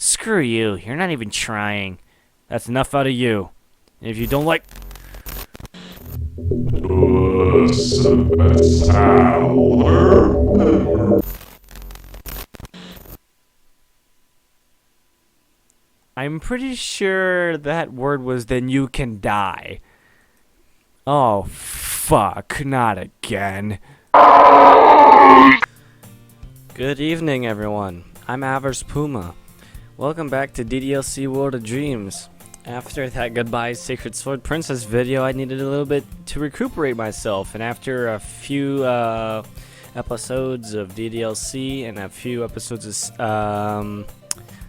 Screw you. You're not even trying. That's enough out of you. And if you don't like... I'm pretty sure that word was "then you can die." Oh, fuck. Not again. Good evening, everyone. I'm Avers Puma. Welcome back to DDLC World of Dreams. After that Goodbye Sacred Sword Princess video, I needed a little bit to recuperate myself. And after a few episodes of DDLC and a few episodes of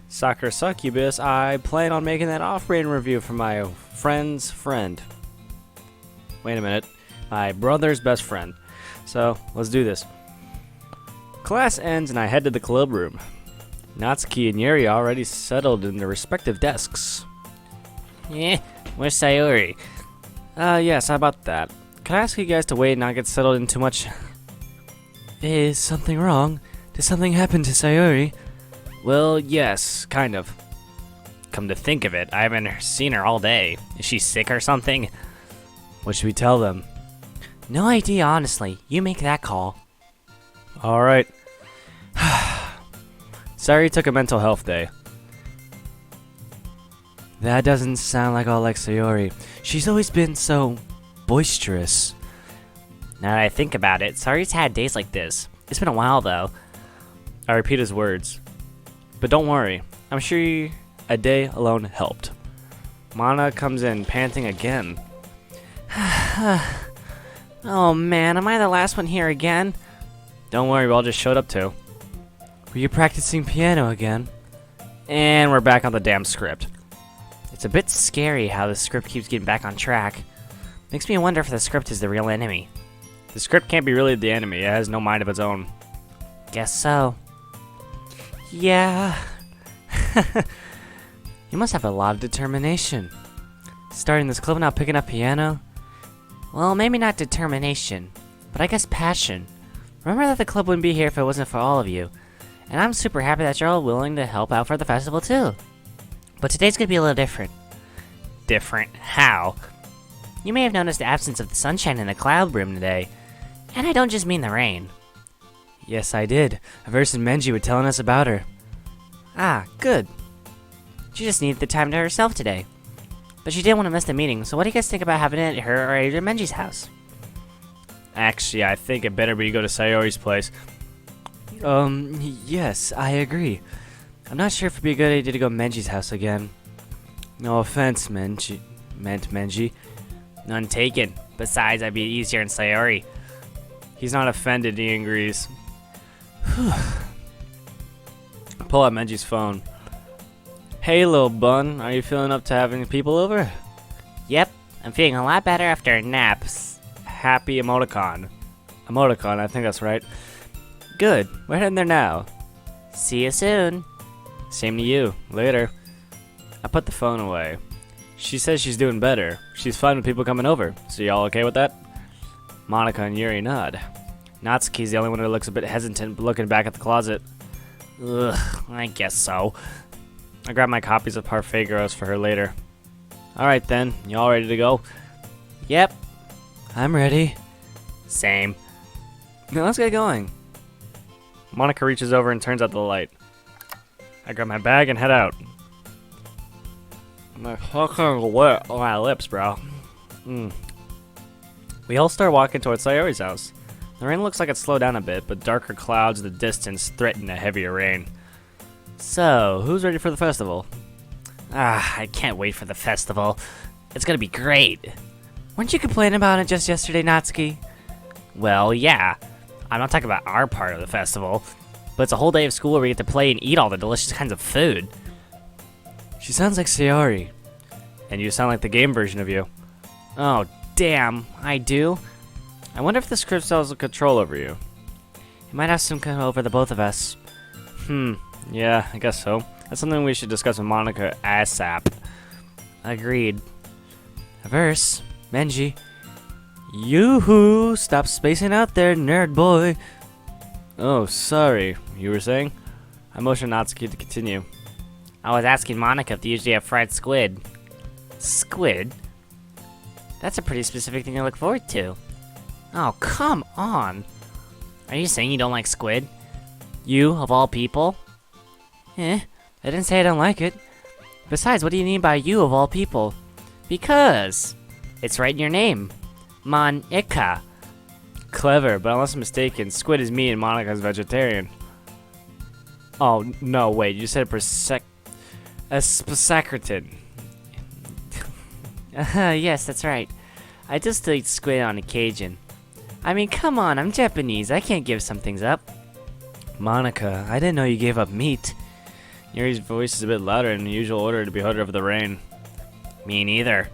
Soccer Succubus, I plan on making that off-brand review for my friend's friend. Wait a minute. My brother's best friend. So, let's do this. Class ends and I head to the club room. Natsuki and Yuri already settled in their respective desks. Where's Sayori? Yes, how about that? Can I ask you guys to wait and not get settled in too much? Is something wrong? Did something happen to Sayori? Well, yes, kind of. Come to think of it, I haven't seen her all day. Is she sick or something? What should we tell them? No idea, honestly. You make that call. Alright. Sayori took a mental health day. That doesn't sound like all like Sayori. She's always been so boisterous. Now that I think about it, Sayori's had days like this. It's been a while though. I repeat his words. But don't worry, I'm sure a day alone helped. Mana comes in, panting again. Oh man, am I the last one here again? Don't worry, we all just showed up too. Were you practicing piano again? And we're back on the damn script. It's a bit scary how the script keeps getting back on track. Makes me wonder if the script is the real enemy. The script can't be really the enemy, it has no mind of its own. Guess so. Yeah. You must have a lot of determination. Starting this club and not picking up piano? Well, maybe not determination, but I guess passion. Remember that the club wouldn't be here if it wasn't for all of you. And I'm super happy that you're all willing to help out for the festival too. But today's gonna be a little different. Different? How? You may have noticed the absence of the sunshine in the cloud room today. And I don't just mean the rain. Yes, I did. Averse and Menji were telling us about her. Ah, good. She just needed the time to herself today. But she didn't want to miss the meeting, so what do you guys think about having it at her or Adrian Menji's house? Actually, I think it better be go to Sayori's place. Yes, I agree. I'm not sure if it'd be a good idea to go to Menji's house again. No offense, Menji. None taken. Besides, I'd be easier in Sayori. He's not offended, he agrees. Pull out Menji's phone. Hey, little bun, are you feeling up to having people over? Yep, I'm feeling a lot better after a nap. Happy emoticon. Emoticon, I think that's right. Good, we're heading there now. See you soon. Same to you. Later. I put the phone away. She says she's doing better. She's fine with people coming over. So y'all okay with that? Monica and Yuri nod. Natsuki's the only one who looks a bit hesitant looking back at the closet. Ugh, I guess so. I grabbed my copies of Parfait Girls for her later. Alright then, y'all ready to go? Yep. I'm ready. Same. Now let's get going. Monica reaches over and turns out the light. I grab my bag and head out. My fucking wet on my lips, bro. We all start walking towards Sayori's house. The rain looks like it slowed down a bit, but darker clouds in the distance threaten a heavier rain. So, who's ready for the festival? I can't wait for the festival. It's gonna be great. Weren't you complaining about it just yesterday, Natsuki? Well, yeah. I'm not talking about our part of the festival, but it's a whole day of school where we get to play and eat all the delicious kinds of food. She sounds like Sayori. And you sound like the game version of you. Oh, damn, I do? I wonder if the script still has control over you. It might have some control over the both of us. Yeah, I guess so. That's something we should discuss with Monica ASAP. Agreed. Averse, Menji. Yoo-hoo! Stop spacing out there, nerd boy! Oh, sorry. You were saying? I motioned Natsuki to continue. I was asking Monica if they usually have fried squid. Squid? That's a pretty specific thing to look forward to. Oh, come on. Are you saying you don't like squid? You, of all people? I didn't say I don't like it. Besides, what do you mean by you, of all people? Because it's right in your name. Monica. Clever, but unless I'm mistaken, squid is meat and Monica's vegetarian. Oh, no, wait, you said a spasacratin. Yes, that's right. I just eat squid on occasion. I mean, come on, I'm Japanese. I can't give some things up. Monica, I didn't know you gave up meat. Yuri's voice is a bit louder than the usual order to be heard over the rain. Me neither.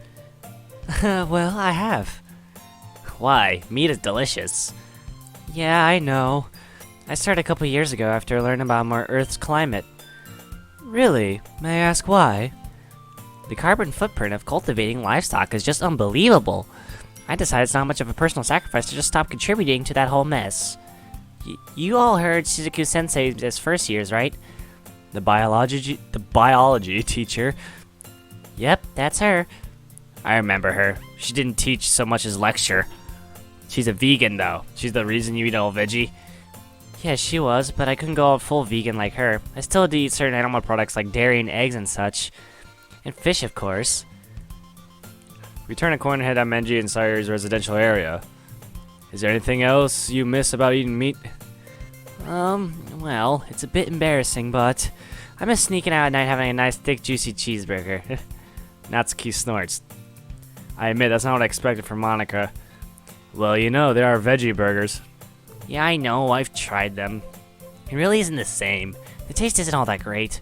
Well, I have. Why? Meat is delicious. Yeah, I know. I started a couple years ago after learning about our Earth's climate. Really? May I ask why? The carbon footprint of cultivating livestock is just unbelievable. I decided it's not much of a personal sacrifice to just stop contributing to that whole mess. You all heard Shizuku Sensei's first years, right? The biology teacher. Yep, that's her. I remember her. She didn't teach so much as lecture. She's a vegan, though. She's the reason you eat all veggie. Yeah, she was, but I couldn't go all full vegan like her. I still had to eat certain animal products like dairy and eggs and such. And fish, of course. We turn a corner head on Menji and Sayori's residential area. Is there anything else you miss about eating meat? Well, it's a bit embarrassing, but I miss sneaking out at night having a nice thick juicy cheeseburger. Natsuki snorts. I admit, that's not what I expected from Monica. Well, you know, there are veggie burgers. Yeah, I know, I've tried them. It really isn't the same. The taste isn't all that great.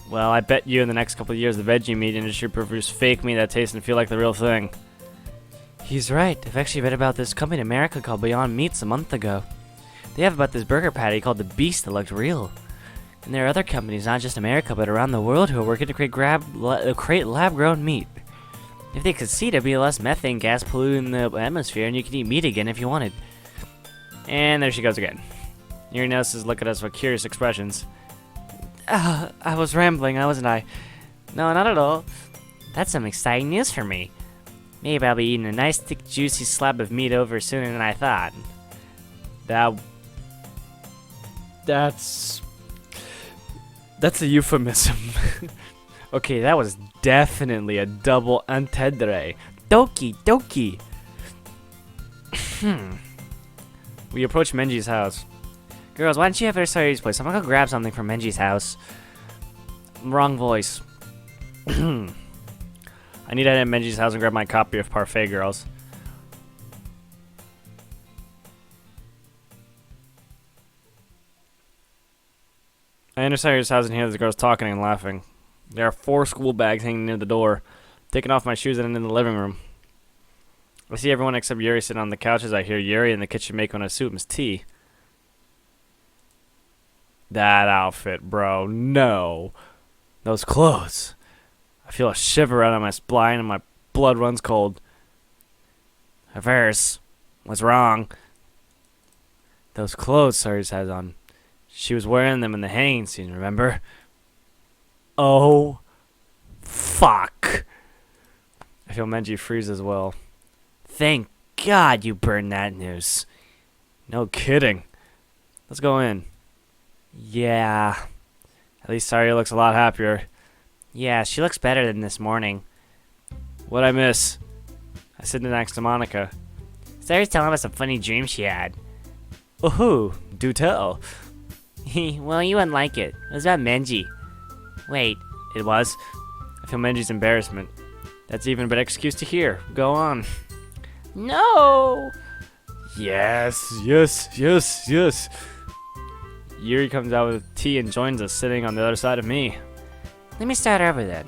Well, I bet you in the next couple of years the veggie meat industry will produce fake meat that tastes and feel like the real thing. He's right. I've actually read about this company in America called Beyond Meats a month ago. They have about this burger patty called the Beast that looked real. And there are other companies, not just America, but around the world, who are working to create lab-grown meat. If they succeed, there'd be less methane gas polluting the atmosphere, and you can eat meat again if you wanted. And there she goes again. Yuri notices look at us with curious expressions. I was rambling, wasn't I? No, not at all. That's some exciting news for me. Maybe I'll be eating a nice, thick, juicy slab of meat over sooner than I thought. That's a euphemism. Okay, that was definitely a double entendre. Doki doki. We approach Menji's house. Girls, why don't you have her Sayori's place? I'm gonna go grab something from Menji's house. Wrong voice. I need to head to Menji's house and grab my copy of Parfait Girls. I enter Sayori's house and hear the girls talking and laughing. There are 4 school bags hanging near the door. Taking off my shoes and into the living room. I see everyone except Yuri sitting on the couch as I hear Yuri in the kitchen making a Suitman's tea. That outfit, bro. No. Those clothes. I feel a shiver out of my spine and my blood runs cold. Hers. What's wrong? Those clothes Sayori has on. She was wearing them in the hanging scene, remember? Oh, fuck. I feel Menji freeze as well. Thank God you burned that news. No kidding. Let's go in. Yeah. At least Sayori looks a lot happier. Yeah, she looks better than this morning. What'd I miss? I sit next to Monica. Sayori's telling us a funny dream she had. Ooh, do tell. Well, you wouldn't like it. It was about Menji. Wait. It was? I feel Menji's embarrassment. That's even a better excuse to hear. Go on. No! Yes. Yuri comes out with tea and joins us, sitting on the other side of me. Let me start over then.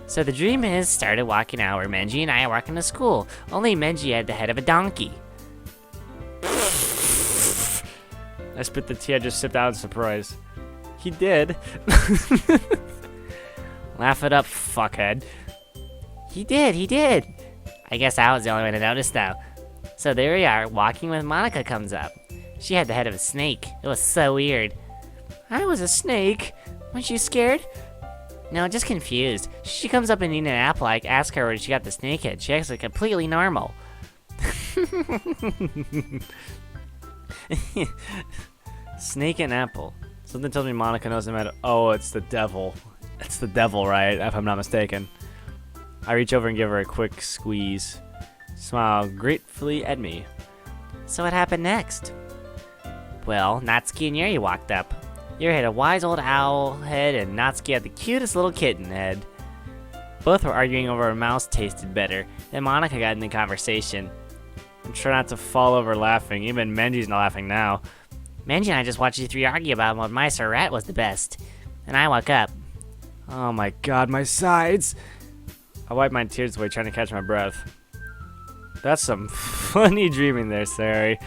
So the dream is started walking out where Menji and I are walking to school. Only Menji had the head of a donkey. I spit the tea I just sipped out in surprise. He did. Laugh it up, fuckhead. He did. I guess I was the only one to notice, though. So there we are, walking when Monica comes up. She had the head of a snake. It was so weird. I was a snake. Weren't you scared? No, just confused. She comes up and eating an apple. I ask her where she got the snakehead. She acts like completely normal. Snake and apple. Something tells me Monica knows him at. Oh, it's the devil. It's the devil, right? If I'm not mistaken. I reach over and give her a quick squeeze. Smile gratefully at me. So what happened next? Well, Natsuki and Yuri walked up. Yuri had a wise old owl head, and Natsuki had the cutest little kitten head. Both were arguing over a mouse tasted better. Then Monica got in the conversation. I'm trying not to fall over laughing. Even Menji's not laughing now. Menji and I just watched you three argue about what mice or rat was the best. And I woke up. Oh my god, my sides! I wipe my tears away, trying to catch my breath. That's some funny dreaming there, Sari.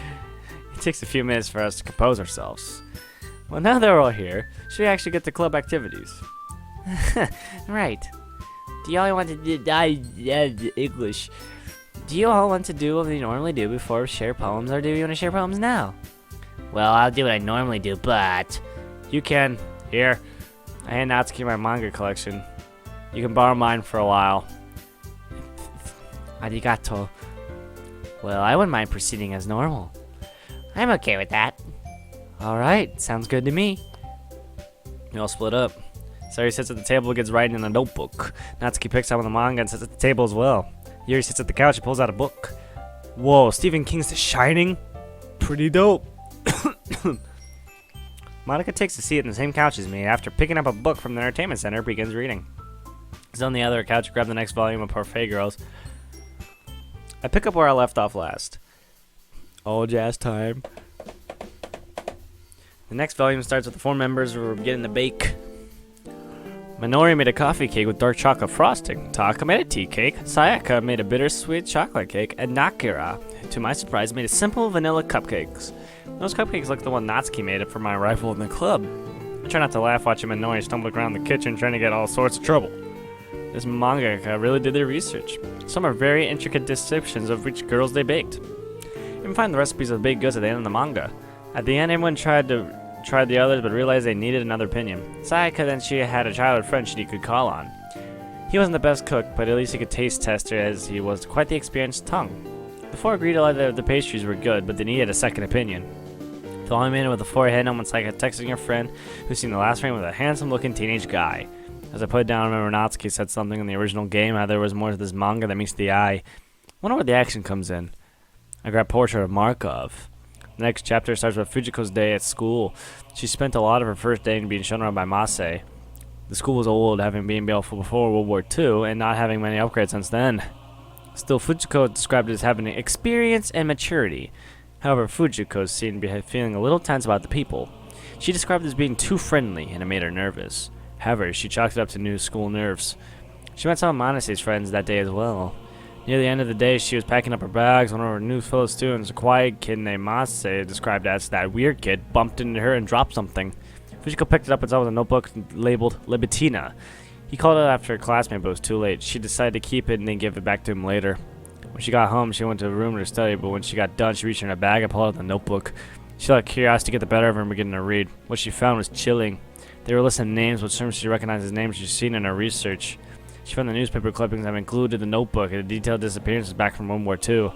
It takes a few minutes for us to compose ourselves. Well, now that we're all here, should we actually get to club activities? Right. Do y'all want to do English? Do you all want to do what we normally do before we share poems, or do you want to share poems now? Well, I'll do what I normally do, but... You can. Here. I hand Natsuki my manga collection. You can borrow mine for a while. Arigato. Well, I wouldn't mind proceeding as normal. I'm okay with that. Alright, sounds good to me. We all split up. Sari sits at the table and gets writing in a notebook. Natsuki picks up on the manga and sits at the table as well. Yuri sits at the couch and pulls out a book. Whoa, Stephen King's The Shining? Pretty dope. Monica takes a seat on the same couch as me. After picking up a book from the entertainment center, begins reading. He's on the other couch, grab the next volume of Parfait Girls. I pick up where I left off last. All jazz time. The next volume starts with the four members who are beginning to bake. Minori made a coffee cake with dark chocolate frosting. Taka made a tea cake. Sayaka made a bittersweet chocolate cake. And Nakira, to my surprise, made a simple vanilla cupcakes. Those cupcakes look the one Natsuki made for my arrival in the club. I try not to laugh watching Minori stumble around the kitchen trying to get all sorts of trouble. This mangaka really did their research. Some are very intricate descriptions of which girls they baked. You can find the recipes of the baked goods at the end of the manga. At the end, everyone tried the others, but realized they needed another opinion. Sayaka then she had a childhood friend she could call on. He wasn't the best cook, but at least he could taste test her as he was quite the experienced tongue. The four agreed that the pastries were good, but they needed a second opinion. The only man with a forehead, almost like texting a friend who's seen the last frame with a handsome-looking teenage guy. As I put it down, I remember Natsuki said something in the original game, how there was more to this manga that meets the eye. Wonder where the action comes in. I grab Portrait of Markov. The next chapter starts with Fujiko's day at school. She spent a lot of her first day being shown around by Mase. The school was old, having been built before World War II, and not having many upgrades since then. Still, Fujiko described it as having experience and maturity. However, Fujiko seemed to be feeling a little tense about the people. She described it as being too friendly, and it made her nervous. However, she chalked it up to new school nerves. She met some of Manase's friends that day as well. Near the end of the day, she was packing up her bags. One of her new fellow students, a quiet kid named Mase, described as that weird kid, bumped into her and dropped something. Fujiko picked it up and saw it with a notebook labeled Libitina. He called it after a classmate, but it was too late. She decided to keep it and then give it back to him later. When she got home, she went to her room to study, but when she got done, she reached in her bag and pulled out the notebook. She let curiosity get the better of her and began to read. What she found was chilling. They were listing names, which terms she recognized as names she'd seen in her research. She found the newspaper clippings that included the notebook and the detailed disappearances back from World War II.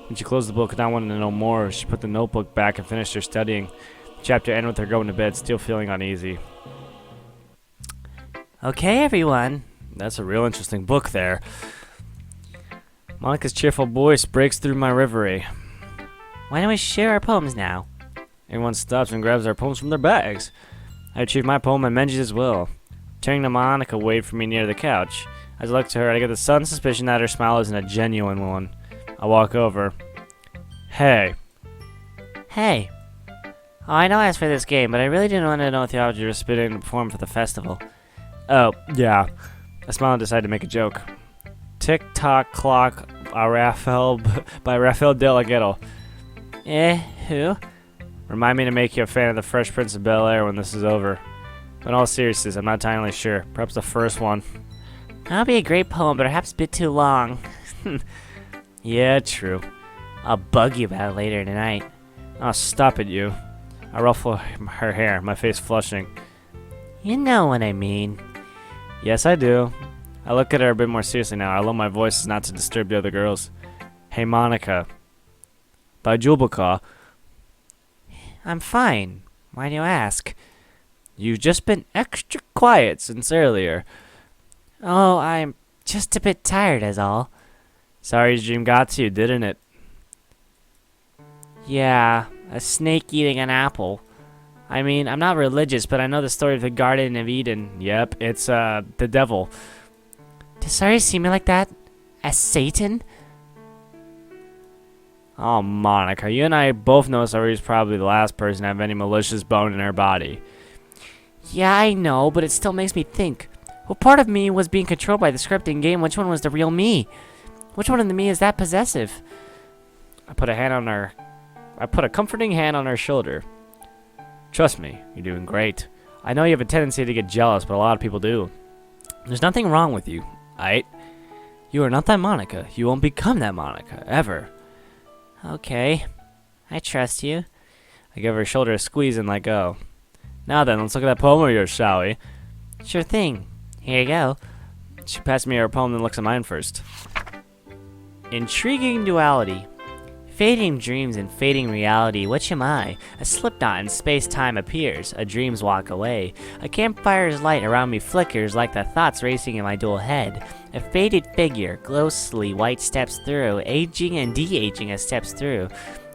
When she closed the book, not wanting to know more, she put the notebook back and finished her studying. The chapter ended with her going to bed, still feeling uneasy. Okay, everyone. That's a real interesting book there. Monica's cheerful voice breaks through my reverie. Why don't we share our poems now? Everyone stops and grabs their poems from their bags. I retrieve my poem and Menji's as well. Turning to Monica, wait for me near the couch. As I look to her, I get the sudden suspicion that her smile isn't a genuine one. I walk over. Hey. Hey. Oh, I know I asked for this game, but I really didn't want to know if you were spitting to perform for the festival. Oh, yeah. I smiled and decided to make a joke. Tick-tock clock by Raphael Delgado. Who? Remind me to make you a fan of the Fresh Prince of Bel-Air when this is over. But in all seriousness, I'm not entirely sure. Perhaps the first one. That'll be a great poem, but perhaps a bit too long. Yeah, true. I'll bug you about it later tonight. Oh, stop it, you. I ruffle her hair, my face flushing. You know what I mean. Yes, I do. I look at her a bit more seriously now. I lower my voice not to disturb the other girls. Hey, Monica. By Jubaka. I'm fine. Why do you ask? You've just been extra quiet since earlier. Oh, I'm just a bit tired, is all. Sorry your dream got to you, didn't it? Yeah, a snake eating an apple. I mean, I'm not religious, but I know the story of the Garden of Eden. Yep, it's, the devil. Does Sari see me like that? As Satan? Oh, Monica, you and I both know Sari's probably the last person to have any malicious bone in her body. Yeah, I know, but it still makes me think. What part of me was being controlled by the scripting game? Which one was the real me? Which one of the me is that possessive? I put a comforting hand on her shoulder. Trust me, you're doing great. I know you have a tendency to get jealous, but a lot of people do. There's nothing wrong with you, aight? You are not that Monica. You won't become that Monica, ever. Okay, I trust you. I give her shoulder a squeeze and let go. Now then, let's look at that poem of yours, shall we? Sure thing. Here you go. She passed me her poem and looks at mine first. Intriguing duality. Fading dreams and fading reality, which am I? A slipknot in space-time appears, a dreams walk away. A campfire's light around me flickers like the thoughts racing in my dual head. A faded figure, ghostly white steps through, aging and de-aging as steps through.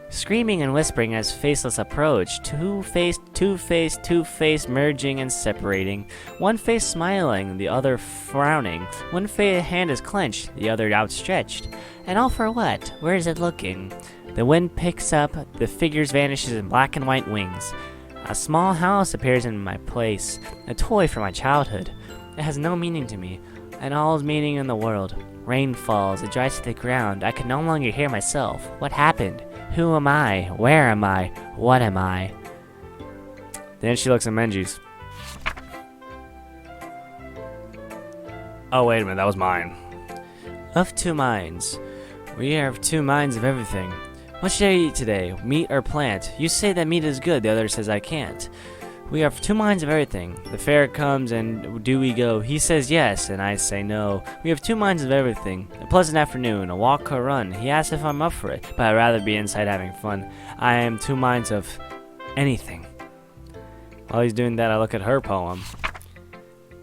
Screaming and whispering as faceless approach, two-faced, two-faced, two-faced merging and separating. One face smiling, the other frowning. One hand is clenched, the other outstretched. And all for what? Where is it looking? The wind picks up, the figures vanishes in black and white wings. A small house appears in my place, a toy from my childhood. It has no meaning to me, and all meaning in the world. Rain falls, it dries to the ground, I can no longer hear myself. What happened? Who am I? Where am I? What am I? Then she looks at Menji's. Oh, wait a minute, that was mine. Of two minds. We have two minds of everything. What should I eat today? Meat or plant? You say that meat is good, the other says I can't. We have two minds of everything. The fair comes and do we go? He says yes, and I say no. We have two minds of everything. A pleasant afternoon, a walk or run. He asks if I'm up for it, but I'd rather be inside having fun. I am two minds of anything. While he's doing that, I look at her poem.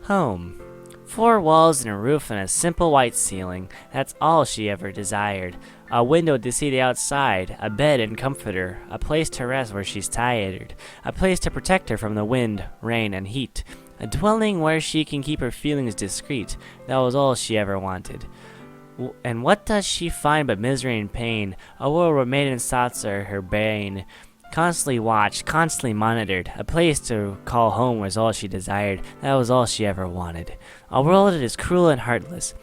Home. 4 walls and a roof and a simple white ceiling. That's all she ever desired. A window to see the outside, a bed and comforter, a place to rest where she's tired, a place to protect her from the wind, rain, and heat, a dwelling where she can keep her feelings discreet. That was all she ever wanted. And what does she find but misery and pain? A world where maidens' thoughts are her bane. Constantly watched, constantly monitored. A place to call home was all she desired. That was all she ever wanted. A world that is cruel and heartless.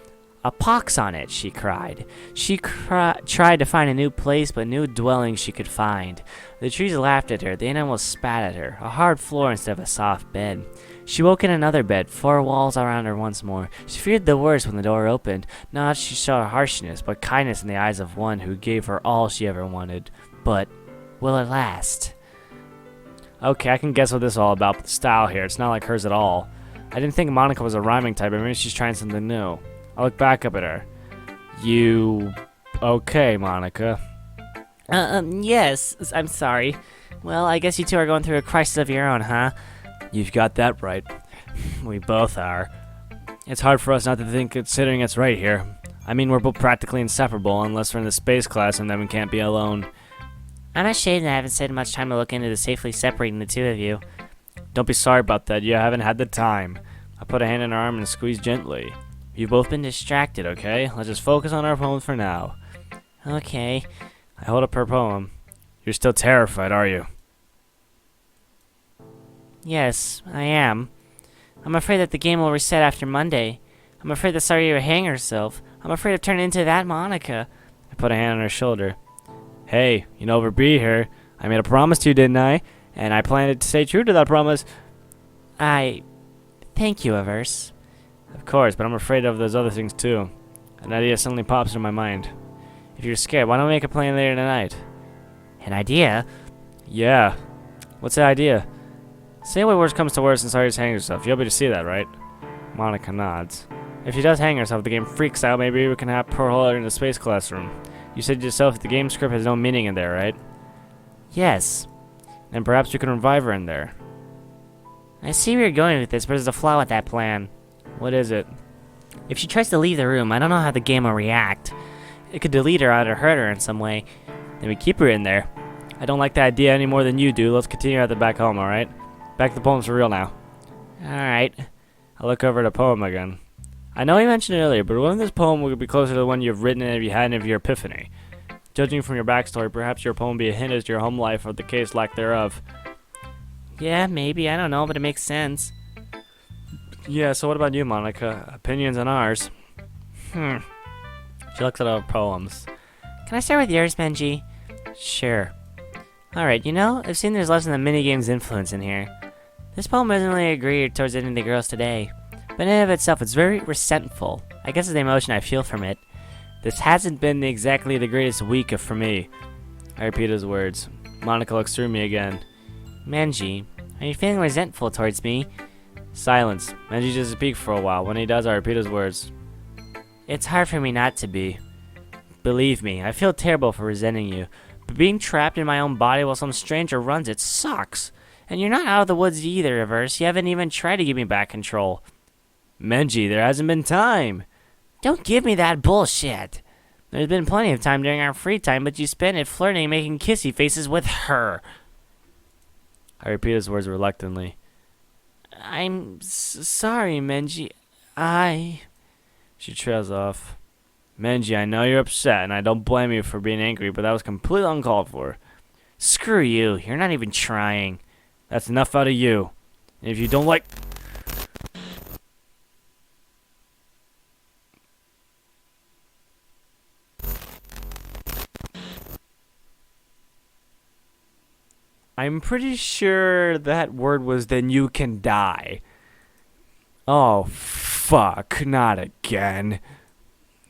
A pox on it, she cried. She tried to find a new place, but no dwelling she could find. The trees laughed at her, the animals spat at her, a hard floor instead of a soft bed. She woke in another bed, 4 walls around her once more. She feared the worst when the door opened. Not she saw harshness, but kindness in the eyes of one who gave her all she ever wanted. But will it last? Okay, I can guess what this is all about, but the style here, it's not like hers at all. I didn't think Monica was a rhyming type, but maybe she's trying something new. I look back up at her. You... okay, Monica? Yes, I'm sorry. Well, I guess you two are going through a crisis of your own, huh? You've got that right. We both are. It's hard for us not to think considering it's right here. I mean, we're both practically inseparable unless we're in the space class and then we can't be alone. I'm ashamed that I haven't spent much time to look into safely separating the two of you. Don't be sorry about that, you haven't had the time. I put a hand in her arm and squeezed gently. You've both been distracted, okay? Let's just focus on our poems for now. Okay. I hold up her poem. You're still terrified, are you? Yes, I am. I'm afraid that the game will reset after Monday. I'm afraid that Sari will hang herself. I'm afraid of turning into that Monica. I put a hand on her shoulder. Hey, you know over be here. I made a promise to you, didn't I? And I planned to stay true to that promise. Thank you, Averse. Of course, but I'm afraid of those other things too. An idea suddenly pops into my mind. If you're scared, why don't we make a plan later tonight? An idea? Yeah. What's the idea? Say what worst comes to worst and Sari's hanging herself. You'll be to see that, right? Monica nods. If she does hang herself, the game freaks out. Maybe we can have her hold her in the space classroom. You said yourself the game script has no meaning in there, right? Yes. And perhaps we can revive her in there. I see where you're going with this, but there's a flaw with that plan. What is it? If she tries to leave the room, I don't know how the game will react. It could delete her out or hurt her in some way. Then we keep her in there. I don't like the idea any more than you do. Let's continue at the back home, alright? Back to the poems for real now. Alright. I'll look over the poem again. I know you mentioned it earlier, but one of this poem would be closer to the one you've written if you hadn't of your epiphany. Judging from your backstory, perhaps your poem would be a hint as to your home life or the case lack thereof. Yeah, maybe. I don't know, but it makes sense. Yeah, so what about you, Monica? Opinions on ours? She looks at our poems. Can I start with yours, Benji? Sure. Alright, you know, I've seen there's less than the minigame's influence in here. This poem doesn't really agree towards any of the girls today, but in and of itself, it's very resentful. I guess it's the emotion I feel from it. This hasn't been exactly the greatest week for me. I repeat his words. Monica looks through me again. Menji, are you feeling resentful towards me? Silence. Menji just speaks for a while. When he does, I repeat his words. It's hard for me not to be. Believe me, I feel terrible for resenting you, but being trapped in my own body while some stranger runs it sucks. And you're not out of the woods either, Reverse. You haven't even tried to give me back control. Menji, there hasn't been time. Don't give me that bullshit. There's been plenty of time during our free time, but you spent it flirting and making kissy faces with her. I repeat his words reluctantly. I'm sorry, Menji. She trails off. Menji, I know you're upset, and I don't blame you for being angry, but that was completely uncalled for. Screw you. You're not even trying. That's enough out of you. And if you don't like... I'm pretty sure that word was then you can die. Oh, fuck. Not again.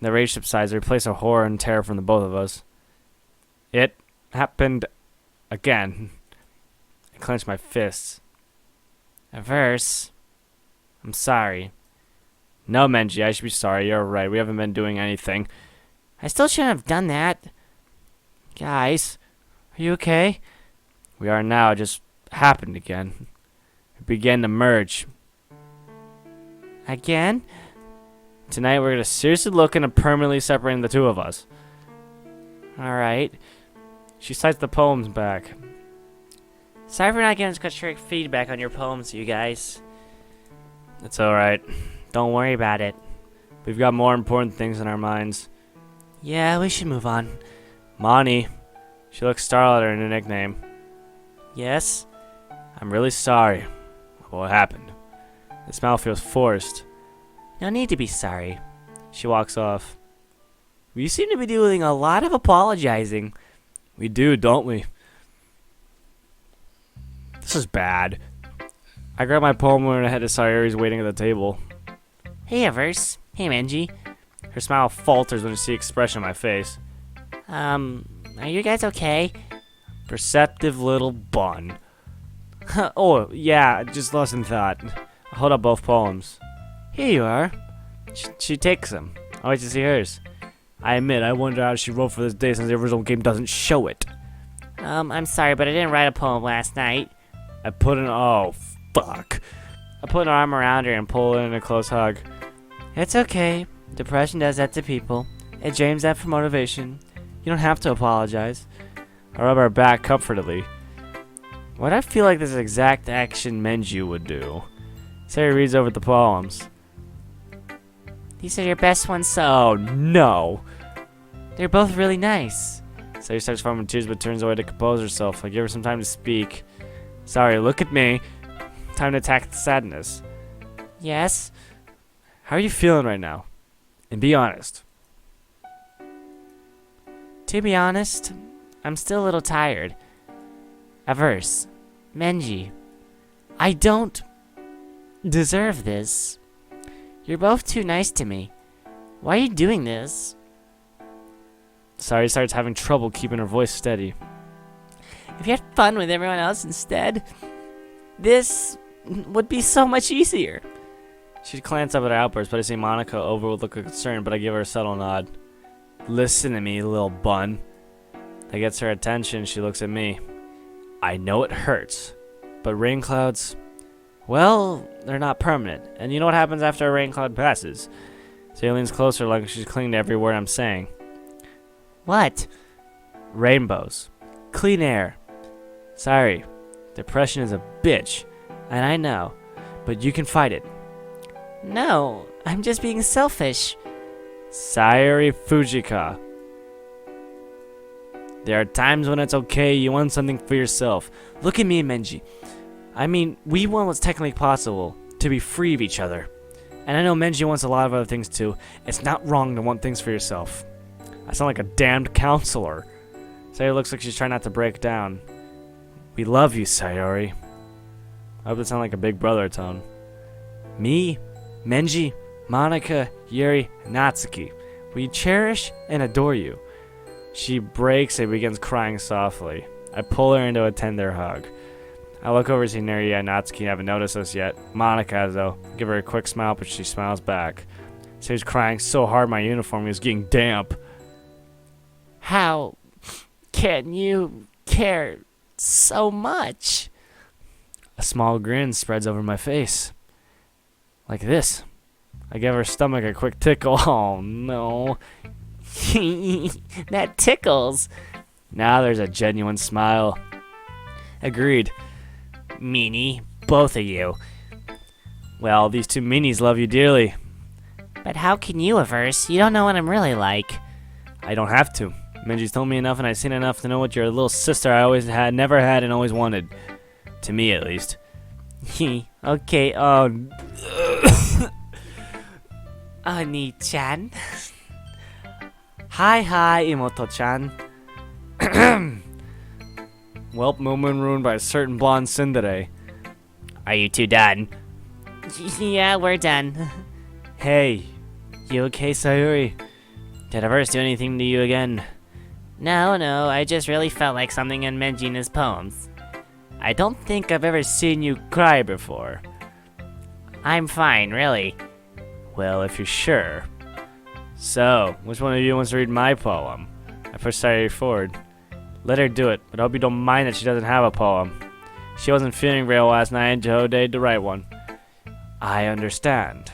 The rage subsides, replace of horror and terror from the both of us. It happened again. I clenched my fists. Reverse. I'm sorry. No, Menji, I should be sorry. You're right. We haven't been doing anything. I still shouldn't have done that. Guys, are you okay? We are now. It just happened again. It began to merge. Again? Tonight we're going to seriously look into permanently separating the two of us. Alright. She cites the poems back. Sorry for not getting such quick feedback on your poems, you guys. It's alright. Don't worry about it. We've got more important things in our minds. Yeah, we should move on. Moni. She looks startled at her nickname. Yes? I'm really sorry about what happened. The smile feels forced. No need to be sorry. She walks off. We seem to be doing a lot of apologizing. We do, don't we? This is bad. I grab my poem when I head to Sayuri's waiting at the table. Hey, Everse. Hey, Menji. Her smile falters when she sees the expression on my face. Are you guys okay? Perceptive little bun. Oh, yeah, just lost in thought. I hold up both poems. Here you are. She takes them. I wait to see hers. I admit, I wonder how she wrote for this day since the original game doesn't show it. I'm sorry, but I didn't write a poem last night. I put oh, fuck. I put an arm around her and pull her in a close hug. It's okay. Depression does that to people. It drains that for motivation. You don't have to apologize. I rub her back comfortably. Why'd I feel like this exact action Menju would do? Sayuri reads over the poems. These are your best ones, so Oh, no. they're both really nice. Sayuri starts forming tears but turns away to compose herself. I give her some time to speak. Sorry, look at me. Time to attack the sadness. Yes? How are you feeling right now? And be honest. To be honest, I'm still a little tired. Averse. Menji. I don't deserve this. You're both too nice to me. Why are you doing this? Sayuri starts having trouble keeping her voice steady. If you had fun with everyone else instead, this would be so much easier. She glanced up at her outburst, but I see Monica over with a look of concern, but I give her a subtle nod. Listen to me, little bun. That gets her attention. She looks at me. I know it hurts, but rain clouds, well, they're not permanent. And you know what happens after a rain cloud passes? She leans closer like she's clinging to every word I'm saying. What? Rainbows. Clean air. Sorry, depression is a bitch, and I know, but you can fight it. No, I'm just being selfish. Sayori Fujika. There are times when it's okay, you want something for yourself. Look at me and Menji. I mean, we want what's technically possible, to be free of each other. And I know Menji wants a lot of other things too. It's not wrong to want things for yourself. I sound like a damned counselor. Sayori looks like she's trying not to break down. We love you, Sayori. I hope it sounds like a big brother tone. Me, Menji, Monica, Yuri, and Natsuki. We cherish and adore you. She breaks and begins crying softly. I pull her into a tender hug. I look over to see Neri and Natsuki haven't noticed us yet. Monica has, though. Give her a quick smile, but she smiles back. She was crying so hard my uniform was getting damp. How can you care so much? A small grin spreads over my face. Like this. I give her stomach a quick tickle. Oh, no. That tickles. Now there's a genuine smile. Agreed. Meanie, both of you. Well, these two meanies love you dearly. But how can you averse? You don't know what I'm really like. I don't have to. Menji's told me enough and I've seen enough to know what your little sister I always had, never had, and always wanted. To me, at least. Okay, Oni-chan. Hi, Imoto-chan. Welp, moment ruined by a certain blonde tsundere. Are you two done? Yeah, we're done. Hey, you okay, Sayuri? Did I first do anything to you again? No, I just really felt like something in Menjina's poems. I don't think I've ever seen you cry before. I'm fine, really. Well, if you're sure. So, which one of you wants to read my poem? I push Sayuri forward. Let her do it, but I hope you don't mind that she doesn't have a poem. She wasn't feeling real last night and Joe Day to write one. I understand.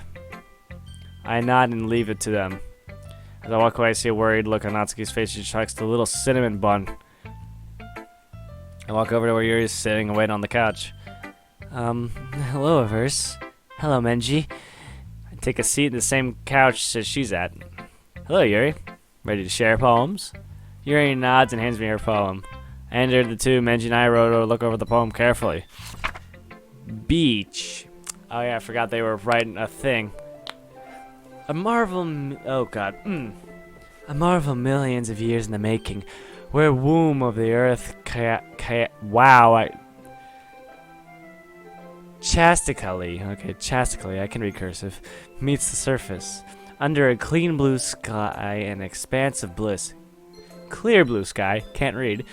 I nod and leave it to them. As I walk away, I see a worried look on Natsuki's face. She chucks the little cinnamon bun. I walk over to where Yuri is sitting and wait on the couch. Hello, Averse. Hello, Menji. I take a seat in the same couch as she's at. Hello, Yuri. Ready to share poems? Yuri nods and hands me her poem. I entered the two. Menji and I wrote her look over the poem carefully. Beach. Oh yeah, I forgot they were writing a thing. A marvel millions of years in the making, where womb of the earth chastically, I can read cursive, meets the surface, under a clean blue sky, an expanse of bliss. Clear blue sky, can't read,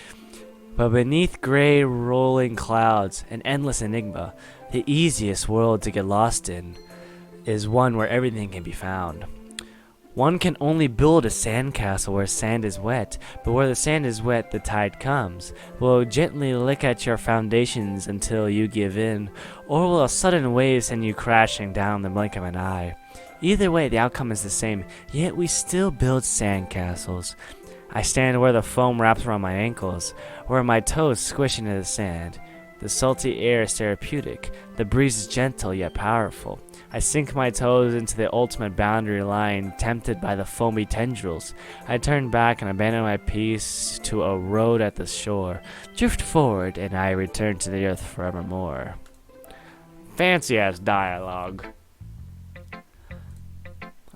but beneath gray rolling clouds, an endless enigma, the easiest world to get lost in, is one where everything can be found. One can only build a sandcastle where sand is wet, but where the sand is wet, the tide comes. Will it gently lick at your foundations until you give in, or will a sudden wave send you crashing down the blink of an eye? Either way, the outcome is the same, yet we still build sandcastles. I stand where the foam wraps around my ankles, where my toes squish into the sand. The salty air is therapeutic, the breeze is gentle yet powerful. I sink my toes into the ultimate boundary line, tempted by the foamy tendrils. I turn back and abandon my piece to a road at the shore. Drift forward, and I return to the earth forevermore. Fancy-ass dialogue.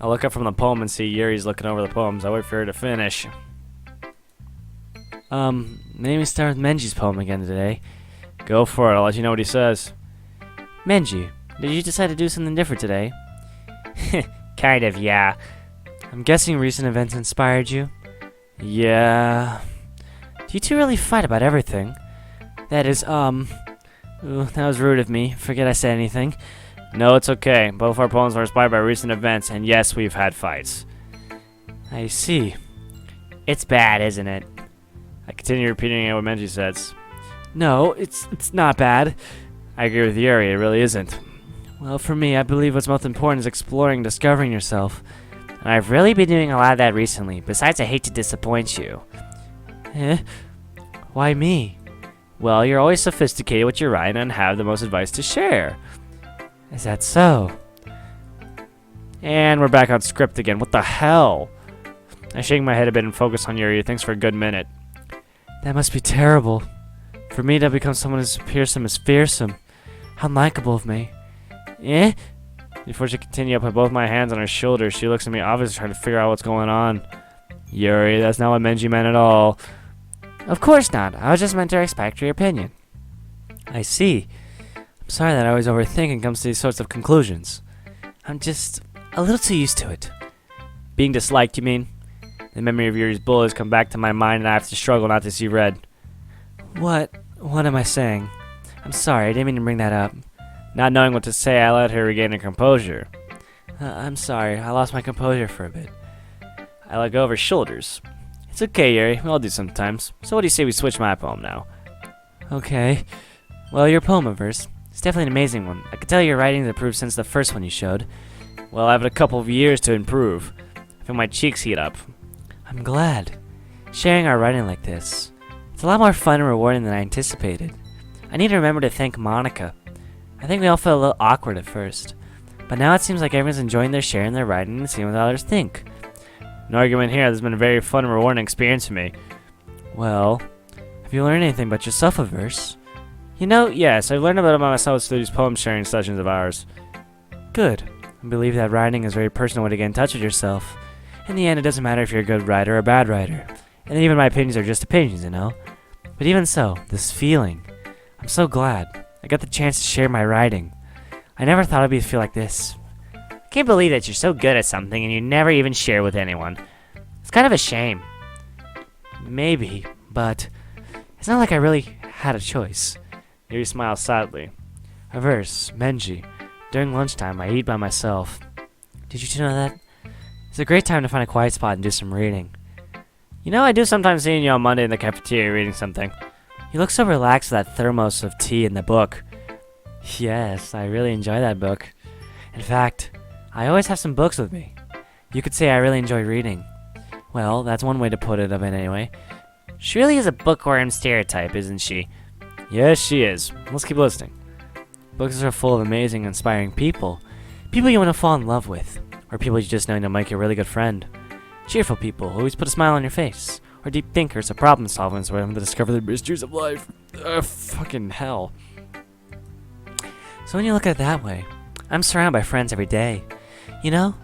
I look up from the poem and see Yuri's looking over the poems. I wait for her to finish. Maybe start with Menji's poem again today. Go for it, I'll let you know what he says. Menji, did you decide to do something different today? Kind of, yeah. I'm guessing recent events inspired you? Yeah. Do you two really fight about everything? That is, ooh, that was rude of me. Forget I said anything. No, it's okay. Both our poems were inspired by recent events, and yes, we've had fights. I see. It's bad, isn't it? I continue repeating what Menji says. No, it's not bad. I agree with Yuri, it really isn't. Well, for me, I believe what's most important is exploring, discovering yourself. And I've really been doing a lot of that recently. Besides, I hate to disappoint you. Eh? Why me? Well, you're always sophisticated with your writing and have the most advice to share. Is that so? And we're back on script again. What the hell? I shake my head a bit and focus on Yuri. Thanks for a good minute. That must be terrible. For me to become someone as fearsome as fearsome. How unlikable of me. Eh? Before she continued, I put both my hands on her shoulders. She looks at me, obviously trying to figure out what's going on. Yuri, that's not what Menji meant at all. Of course not. I was just meant to respect your opinion. I see. I'm sorry that I always overthink and comes to these sorts of conclusions. I'm just a little too used to it. Being disliked, you mean? The memory of Yuri's bullet has come back to my mind and I have to struggle not to see red. What am I saying? I'm sorry, I didn't mean to bring that up. Not knowing what to say, I let her regain her composure. I'm sorry, I lost my composure for a bit. I let go of her shoulders. It's okay, Yuri, we all do sometimes. So what do you say we switch my poem now? Okay. Well, your poem verse. It's definitely an amazing one. I can tell your writing's improved since the first one you showed. Well, I've had a couple of years to improve. I feel my cheeks heat up. I'm glad. Sharing our writing like this. It's a lot more fun and rewarding than I anticipated. I need to remember to thank Monica. I think we all felt a little awkward at first. But now it seems like everyone's enjoying their sharing their writing and seeing what others think. No argument here, this has been a very fun and rewarding experience for me. Well, have you learned anything about yourself, a verse? You know, yes, I've learned a bit about myself through these poem sharing sessions of ours. Good. I believe that writing is a very personal way to get in touch with yourself. In the end, it doesn't matter if you're a good writer or a bad writer. And even my opinions are just opinions, you know? But even so, this feeling, I'm so glad I got the chance to share my writing. I never thought I'd feel like this. I can't believe that you're so good at something and you never even share with anyone. It's kind of a shame. Maybe, but it's not like I really had a choice. Yuri smiles sadly. A verse, Menji. During lunchtime, I eat by myself. Did you know that? It's a great time to find a quiet spot and do some reading. You know, I do sometimes see you on Monday in the cafeteria reading something. You look so relaxed with that thermos of tea and the book. Yes, I really enjoy that book. In fact, I always have some books with me. You could say I really enjoy reading. Well, that's one way to put it of it anyway. She really is a bookworm stereotype, isn't she? Yes, she is. Let's keep listening. Books are full of amazing, inspiring people. People you want to fall in love with. Or people you just know to make a really good friend. Cheerful people who always put a smile on your face. Or deep thinkers or problem solvers who want to discover the mysteries of life. Fucking hell. So when you look at it that way, I'm surrounded by friends every day. You know?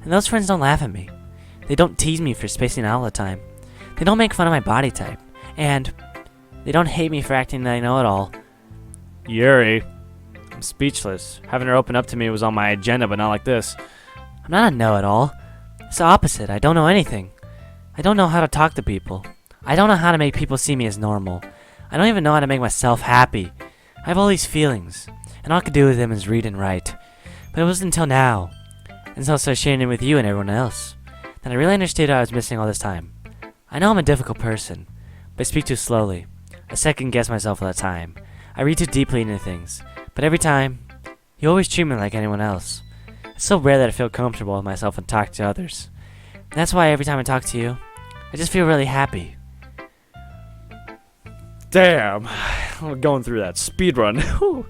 And those friends don't laugh at me. They don't tease me for spacing out all the time. They don't make fun of my body type. And they don't hate me for acting that I know it all. Yuri. I'm speechless. Having her open up to me was on my agenda, but not like this. I'm not a know-it-all. It's the opposite. I don't know anything. I don't know how to talk to people. I don't know how to make people see me as normal. I don't even know how to make myself happy. I have all these feelings, and all I could do with them is read and write. But it wasn't until now, until I started sharing it with you and everyone else, that I really understood what I was missing all this time. I know I'm a difficult person, but I speak too slowly. I second-guess myself all the time. I read too deeply into things, but every time, you always treat me like anyone else. It's so rare that I feel comfortable with myself and talk to others. And that's why every time I talk to you, I just feel really happy. Damn, I'm going through that speed run. I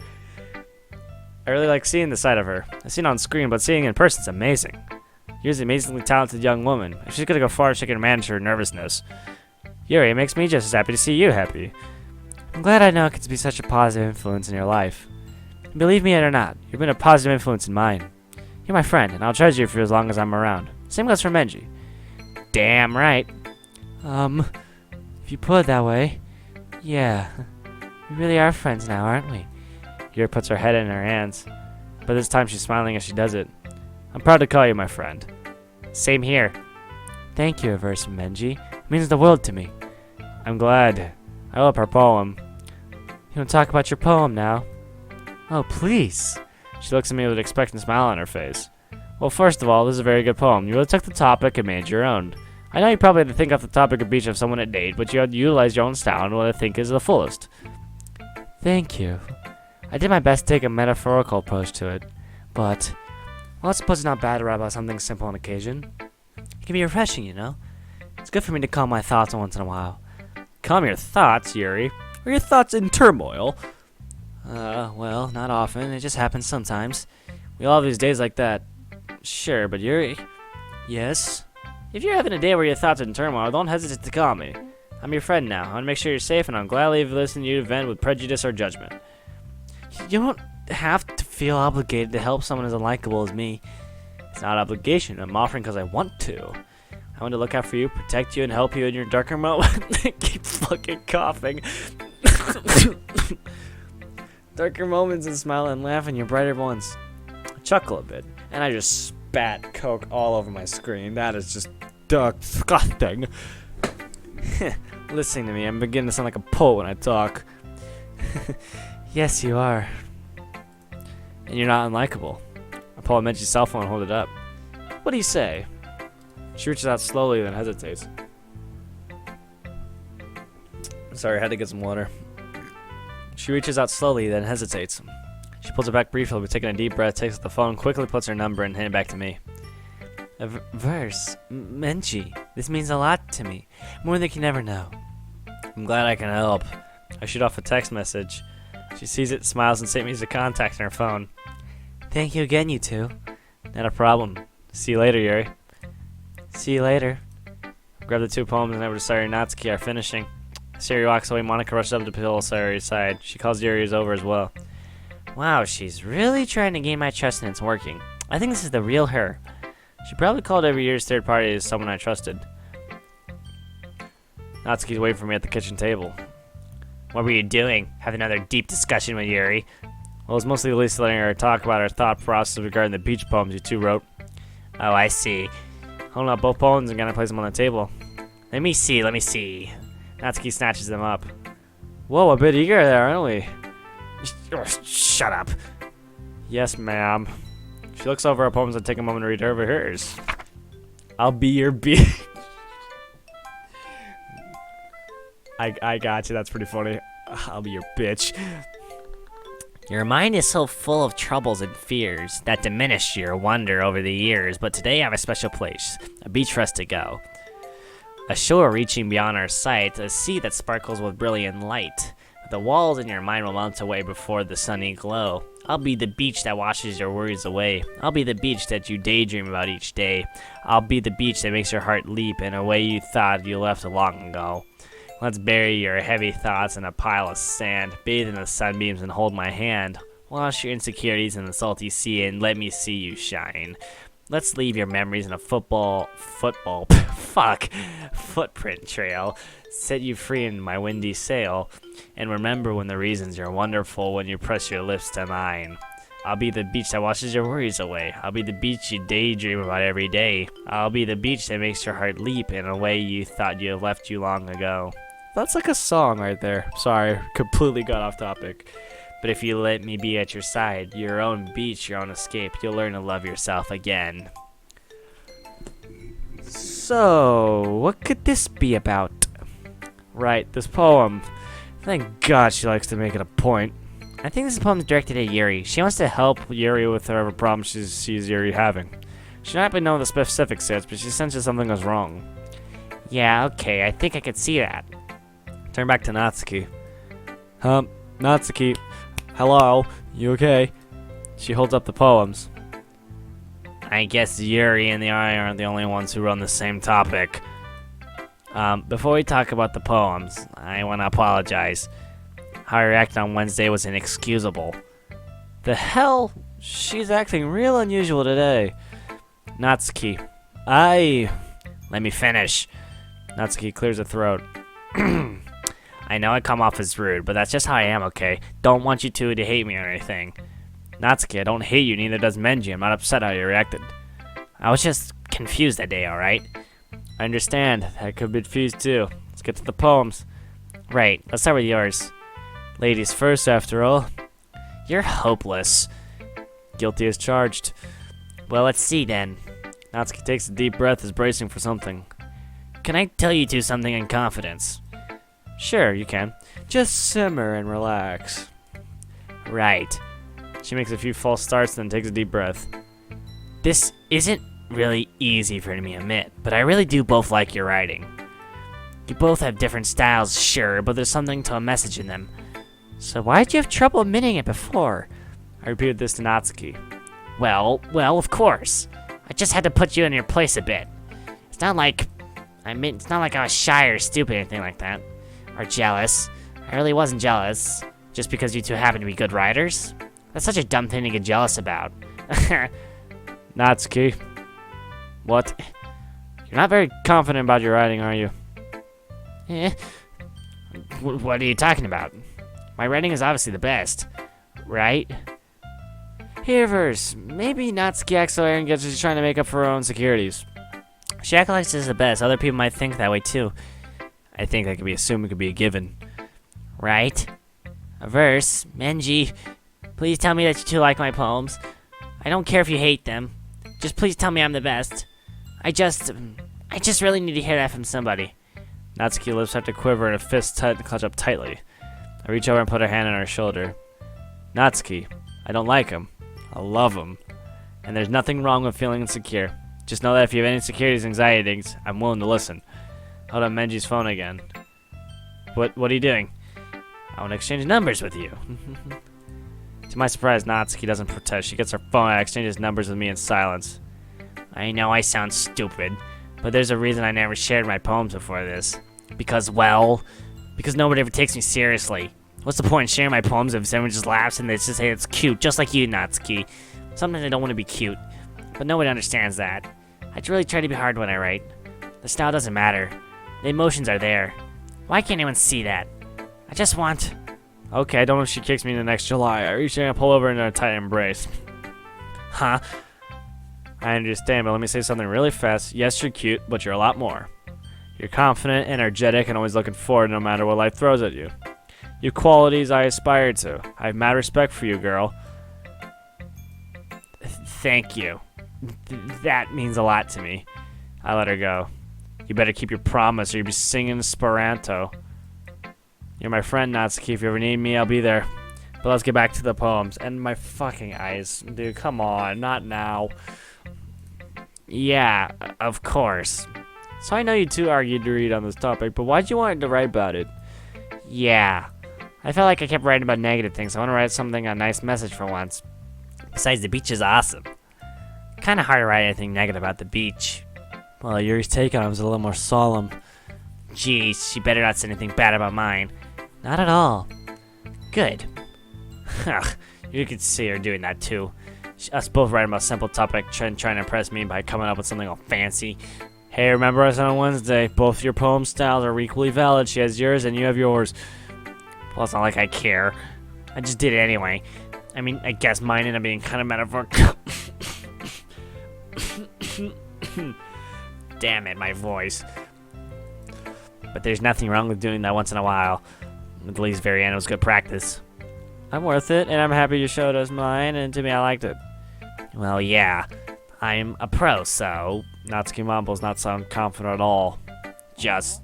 really like seeing the side of her. I've seen it on screen, but seeing it in person is amazing. Yuri's an amazingly talented young woman. If she's gonna go far, she can manage her nervousness. Yuri, it makes me just as happy to see you happy. I'm glad I know I can be such a positive influence in your life. And believe me it or not, you've been a positive influence in mine. You're my friend, and I'll treasure you for as long as I'm around. Same goes for Menji. Damn right. If you put it that way, yeah. We really are friends now, aren't we? Yuri puts her head in her hands, but this time she's smiling as she does it. I'm proud to call you my friend. Same here. Thank you, Verse Menji. It means the world to me. I'm glad. I love her poem. You want to talk about your poem now? Oh, please. She looks at me with an expectant smile on her face. Well, first of all, this is a very good poem. You really took the topic and made your own. I know you probably had to think off the topic of beach of someone at date, but you had to utilize your own style and what I think is the fullest. Thank you. I did my best to take a metaphorical approach to it, but, well, I suppose it's not bad to write about something simple on occasion. It can be refreshing, you know? It's good for me to calm my thoughts once in a while. Calm your thoughts, Yuri? Or your thoughts in turmoil? Well, not often. It just happens sometimes. We all have these days like that. Sure, but Yuri... Yes? If you're having a day where your thoughts are in turmoil, don't hesitate to call me. I'm your friend now. I want to make sure you're safe, and I'll gladly listen to you vent with prejudice or judgment. You don't have to feel obligated to help someone as unlikable as me. It's not obligation. I'm offering because I want to. I want to look out for you, protect you, and help you in your darker moments. Keep fucking coughing. Darker moments and smile and laugh in your brighter ones. I chuckle a bit, and I just spat Coke all over my screen. That is just disgusting. Listening to me, I'm beginning to sound like a poet when I talk. Yes, you are. And you're not unlikable. I pull a Menchie's cell phone and hold it up. What do you say? She reaches out slowly, then hesitates. Sorry, I had to get some water. She reaches out slowly, then hesitates. She pulls it back briefly, but taking a deep breath, takes the phone, quickly puts her number, and hands it back to me. A verse. Menchie. This means a lot to me. More than you can ever know. I'm glad I can help. I shoot off a text message. She sees it, smiles, and sends me the contact on her phone. Thank you again, you two. Not a problem. See you later, Yuri. See you later. Grab the two poems and over to Sayuri Natsuki are finishing. Sayuri walks away. Monica rushes up to pull Sayuri's side. She calls Yuri's over as well. Wow, she's really trying to gain my trust and it's working. I think this is the real her. She probably called every year's third party as someone I trusted. Natsuki's waiting for me at the kitchen table. What were you doing? Having another deep discussion with Yuri? Well, it's mostly Lisa letting her talk about her thought process regarding the beach poems you two wrote. Oh, I see. Holding up both poems and gonna place them on the table. Let me see. Natsuki snatches them up. Whoa, a bit eager there, aren't we? Shut up. Yes, ma'am. She looks over her poems and take a moment to read over hers. I'll be your bitch. I got you, that's pretty funny. I'll be your bitch. Your mind is so full of troubles and fears that diminish your wonder over the years, but today I have a special place, a beach for us to go. A shore reaching beyond our sight, a sea that sparkles with brilliant light. The walls in your mind will melt away before the sunny glow. I'll be the beach that washes your worries away. I'll be the beach that you daydream about each day. I'll be the beach that makes your heart leap in a way you thought you left long ago. Let's bury your heavy thoughts in a pile of sand, bathe in the sunbeams and hold my hand. Wash your insecurities in the salty sea and let me see you shine. Let's leave your memories in a footprint trail. Set you free in my windy sail. And remember when the reasons you're wonderful when you press your lips to mine. I'll be the beach that washes your worries away. I'll be the beach you daydream about every day. I'll be the beach that makes your heart leap in a way you thought you had left you long ago. That's like a song right there. Sorry, completely got off topic. But if you let me be at your side, your own beach, your own escape, you'll learn to love yourself again. So, what could this be about? Right, this poem. Thank God she likes to make it a point. I think this poem is directed at Yuri. She wants to help Yuri with whatever problem she sees Yuri having. She might not know the specifics yet, but she senses something is wrong. Yeah, okay, I think I could see that. Turn back to Natsuki. Natsuki. Hello, you okay? She holds up the poems. I guess Yuri and I aren't the only ones who run the same topic. Before we talk about the poems, I want to apologize. How I reacted on Wednesday was inexcusable. The hell? She's acting real unusual today. Natsuki. Let me finish. Natsuki clears her throat. I know I come off as rude, but that's just how I am, okay? Don't want you two to hate me or anything. Natsuki, I don't hate you, neither does Menji. I'm not upset how you reacted. I was just confused that day, alright? I understand. I could be confused too. Let's get to the poems. Right, let's start with yours. Ladies first, after all. You're hopeless. Guilty as charged. Well, let's see then. Natsuki takes a deep breath, is bracing for something. Can I tell you two something in confidence? Sure, you can. Just simmer and relax. Right. She makes a few false starts, then takes a deep breath. This isn't really easy for me to admit, but I really do both like your writing. You both have different styles, sure, but there's something to a message in them. So why'd you have trouble admitting it before? I repeated this to Natsuki. Well, of course. I just had to put you in your place a bit. It's not like I was shy or stupid or anything like that. Or jealous. I really wasn't jealous. Just because you two happen to be good writers? That's such a dumb thing to get jealous about. Natsuki. What? You're not very confident about your writing, are you? Eh? What are you talking about? My writing is obviously the best, right? Here, verse. Maybe Natsuki acts so arrogant because she's trying to make up for her own insecurities. She acts like she's the best. Other people might think that way too. I think that could be assumed, it could be a given. Right? A verse. Menji, please tell me that you two like my poems. I don't care if you hate them. Just please tell me I'm the best. I just really need to hear that from somebody. Natsuki lips start to quiver and her fists clutch up tightly. I reach over and put her hand on her shoulder. Natsuki, I don't like him. I love him. And there's nothing wrong with feeling insecure. Just know that if you have any insecurities and anxiety things, I'm willing to listen. Hold up Menji's phone again. What are you doing? I want to exchange numbers with you. To my surprise, Natsuki doesn't protest. She gets her phone and exchanges numbers with me in silence. I know I sound stupid, but there's a reason I never shared my poems before this. Because nobody ever takes me seriously. What's the point in sharing my poems if everyone just laughs and they just say it's cute, just like you, Natsuki? Sometimes I don't want to be cute, but nobody understands that. I really try to be hard when I write. The style doesn't matter. The emotions are there. Why can't anyone see that? I just want... Okay, I don't know if she kicks me in the next July. I reach in and pull over in a tight embrace. Huh? I understand, but let me say something really fast. Yes, you're cute, but you're a lot more. You're confident, energetic, and always looking forward no matter what life throws at you. Your qualities I aspire to. I have mad respect for you, girl. Thank you. That means a lot to me. I let her go. You better keep your promise or you'll be singing Esperanto. You're my friend, Natsuki. If you ever need me, I'll be there. But let's get back to the poems. And my fucking eyes. Dude, come on. Not now. Yeah, of course. So I know you two argued to read on this topic, but why'd you want to write about it? Yeah. I felt like I kept writing about negative things. I want to write something, a nice message for once. Besides, the beach is awesome. Kind of hard to write anything negative about the beach. Well, Yuri's take on it was a little more solemn. Jeez, she better not say anything bad about mine. Not at all. Good. You could see her doing that too. Us both writing about a simple topic, trying to impress me by coming up with something all fancy. Hey, remember us on Wednesday? Both your poem styles are equally valid. She has yours and you have yours. Well, it's not like I care. I just did it anyway. I mean, I guess mine ended up being kind of metaphorical. Damn it, my voice. But there's nothing wrong with doing that once in a while. At least very end, it was good practice. I'm worth it, and I'm happy you showed us mine, and to me, I liked it. Well, yeah. I'm a pro, so... Natsuki mumbles, not sound confident at all. Just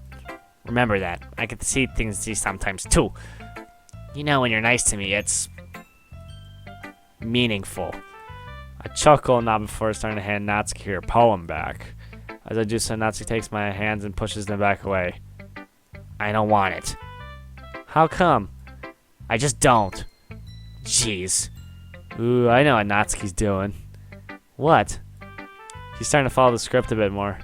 remember that. I get to see things sometimes, too. You know, when you're nice to me, it's... meaningful. I chuckle, not before starting to hand Natsuki her poem back. As I do so, Natsuki takes my hands and pushes them back away. I don't want it. How come? I just don't. Jeez. Ooh, I know what Natsuki's doing. What? She's starting to follow the script a bit more.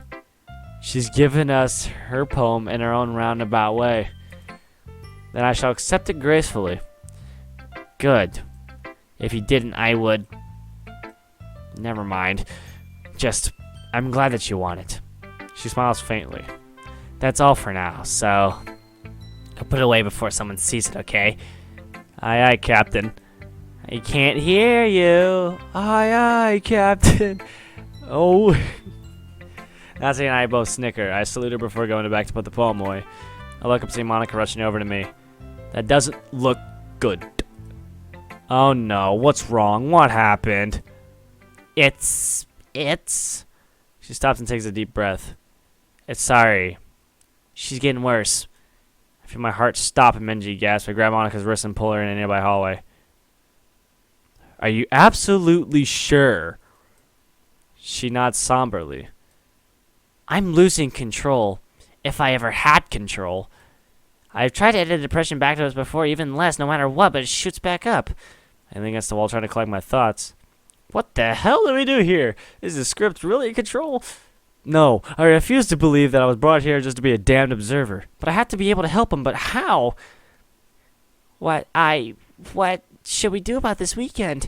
She's given us her poem in her own roundabout way. Then I shall accept it gracefully. Good. If you didn't, I would... Never mind. Just, I'm glad that you want it. She smiles faintly. That's all for now, so... I'll put it away before someone sees it, okay? Aye, aye, Captain. I can't hear you. Aye, aye, Captain. Oh. Natsuki and I both snicker. I salute her before going back to put the poem away. I look up, see Monica rushing over to me. That doesn't look good. Oh no, what's wrong? What happened? It's... She stops and takes a deep breath. It's sorry. She's getting worse. I feel my heart stop and Menji gasps. I grab Monika's wrist and pull her in a nearby hallway. Are you absolutely sure? She nods somberly. I'm losing control. If I ever had control. I've tried to edit depression back to us before, even less, no matter what, but it shoots back up. I lean against the wall trying to collect my thoughts. What the hell do we do here? Is the script really in control? No, I refuse to believe that I was brought here just to be a damned observer. But I have to be able to help him, but how? What should we do about this weekend?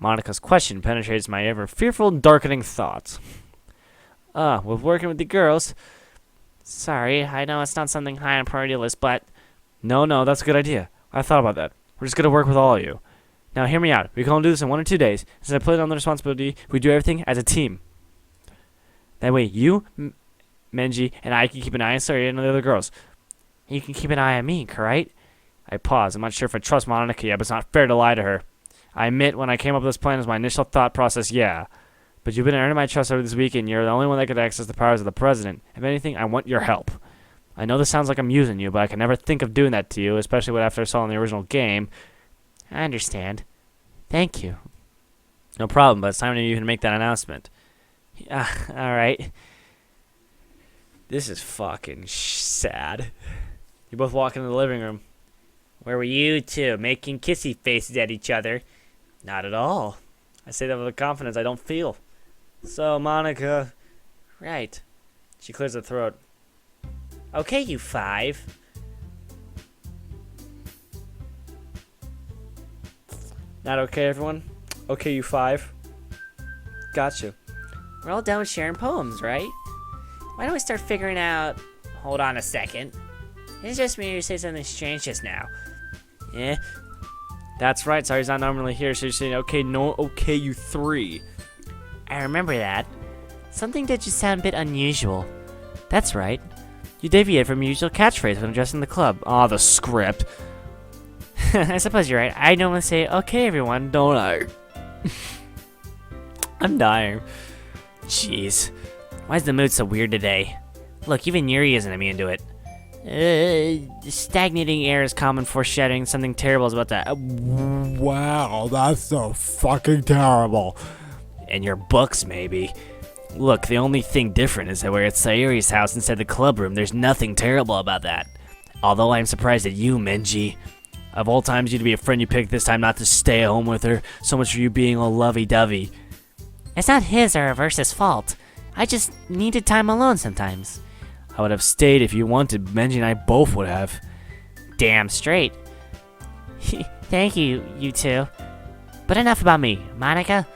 Monika's question penetrates my ever fearful and darkening thoughts. With working with the girls. Sorry, I know it's not something high on the priority list, but... No, that's a good idea. I thought about that. We're just gonna work with all of you. Now, hear me out. We can only do this in 1 or 2 days. Since I put it on the responsibility, we do everything as a team. That way, you, Menji, and I can keep an eye on Sari and the other girls. You can keep an eye on me, right? I pause. I'm not sure if I trust Monika yet, but it's not fair to lie to her. I admit, when I came up with this plan as my initial thought process, yeah. But you've been earning my trust over this week, and you're the only one that could access the powers of the president. If anything, I want your help. I know this sounds like I'm using you, but I can never think of doing that to you, especially after I saw in the original game. I understand. Thank you. No problem, but it's time for you to make that announcement. Alright. This is fucking sad. You both walk into the living room. Where were you two, making kissy faces at each other? Not at all. I say that with a confidence I don't feel. So, Monika... Right. She clears her throat. Okay, you 5. Not okay, everyone? Okay, you 5. Gotcha. We're all done with sharing poems, right? Why don't we start figuring out... Hold on a second. It's just me who say something strange just now. Eh? That's right, Sari's not normally here, so she's saying, okay, you 3. I remember that. Something that just sound a bit unusual. That's right. You deviated from your usual catchphrase when addressing the club. Ah, the script. I suppose you're right. I normally say, okay, everyone, don't I? I'm dying. Jeez. Why's the mood so weird today? Look, even Yuri isn't immune to it. Stagnating air is common foreshadowing something terrible is about to... Wow, that's so fucking terrible. In your books, maybe. Look, the only thing different is that we're at Sayuri's house instead of the club room. There's nothing terrible about that. Although I'm surprised at you, Menji. Of all times you'd be a friend you picked this time not to stay at home with her. So much for you being all lovey-dovey. It's not his or Aversa's fault. I just needed time alone sometimes. I would have stayed if you wanted. Menji and I both would have. Damn straight. Thank you, you two. But enough about me. Monika?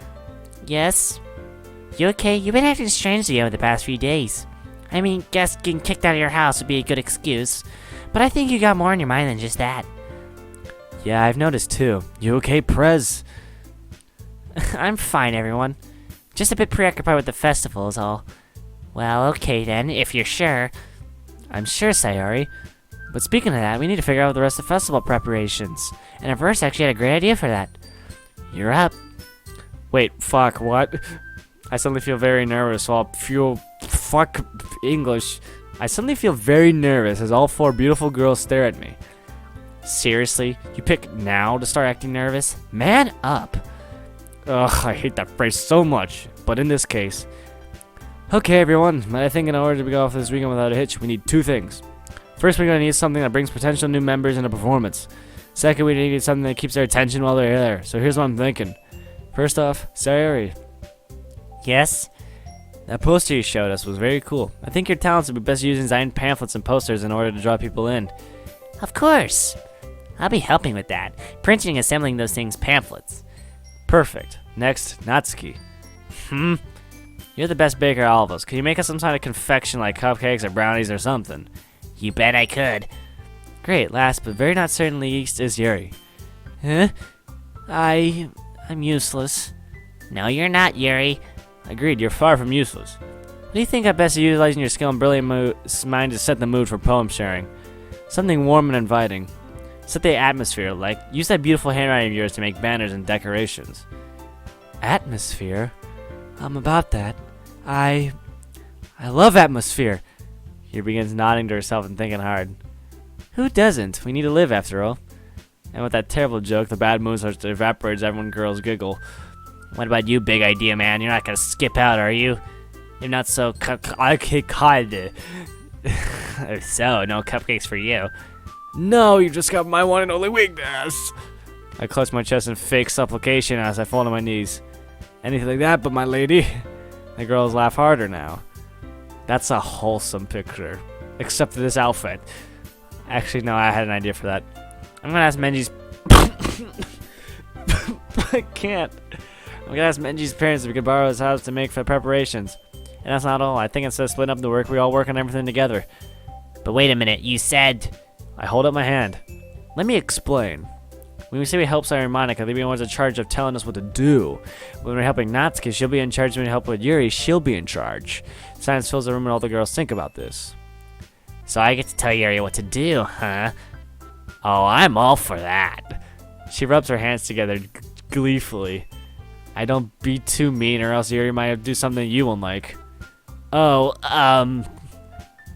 Yes? You okay? You've been acting strangely over the past few days. I mean, guess getting kicked out of your house would be a good excuse. But I think you got more on your mind than just that. Yeah, I've noticed too. You okay, Prez? I'm fine, everyone. Just a bit preoccupied with the festival is all. Well, okay then, if you're sure. I'm sure, Sayori. But speaking of that, we need to figure out the rest of the festival preparations. And Averse actually had a great idea for that. You're up. Wait, fuck, what? I suddenly feel very nervous while fuck English. I suddenly feel very nervous as all 4 beautiful girls stare at me. Seriously? You pick now to start acting nervous? Man up! Ugh, I hate that phrase so much. But in this case... Okay, everyone, I think in order to go off this weekend without a hitch, we need 2 things. First, we're going to need something that brings potential new members into performance. Second, we need something that keeps their attention while they're there. So here's what I'm thinking. First off, Sayori. Yes? That poster you showed us was very cool. I think your talents would be best used in designing pamphlets and posters in order to draw people in. Of course. I'll be helping with that. Printing and assembling those things pamphlets. Perfect. Next, Natsuki. You're the best baker of all of us. Can you make us some kind of confection like cupcakes or brownies or something? You bet I could. Great. Last but very not certain least is Yuri. Huh? I'm useless. No, you're not, Yuri. Agreed, you're far from useless. What do you think I best utilizing your skill and brilliant mind to set the mood for poem sharing? Something warm and inviting. Set the atmosphere, like, use that beautiful handwriting of yours to make banners and decorations. Atmosphere? About that. I love atmosphere. She begins nodding to herself and thinking hard. Who doesn't? We need to live, after all. And with that terrible joke, the bad mood starts to evaporate as everyone girls giggle. What about you, big idea man? You're not gonna skip out, are you? You're not so kind. So, no cupcakes for you. No, you just got my one and only weakness. I clutch my chest in fake supplication as I fall to my knees. Anything like that, but my lady. The girls laugh harder now. That's a wholesome picture. Except for this outfit. Actually, no, I had an idea for that. I'm gonna ask Menji's... I can't. I'm gonna ask Menji's parents if we could borrow his house to make for preparations. And that's not all. I think instead of splitting up the work, we all work on everything together. But wait a minute, you said... I hold up my hand. Let me explain. When we say we help Sayori and Monica, they'll be the ones in charge of telling us what to do. When we're helping Natsuki, she'll be in charge. When we help with Yuri, she'll be in charge. Silence fills the room and all the girls think about this. So I get to tell Yuri what to do, huh? Oh, I'm all for that. She rubs her hands together gleefully. I don't be too mean or else Yuri might do something you won't like. Oh,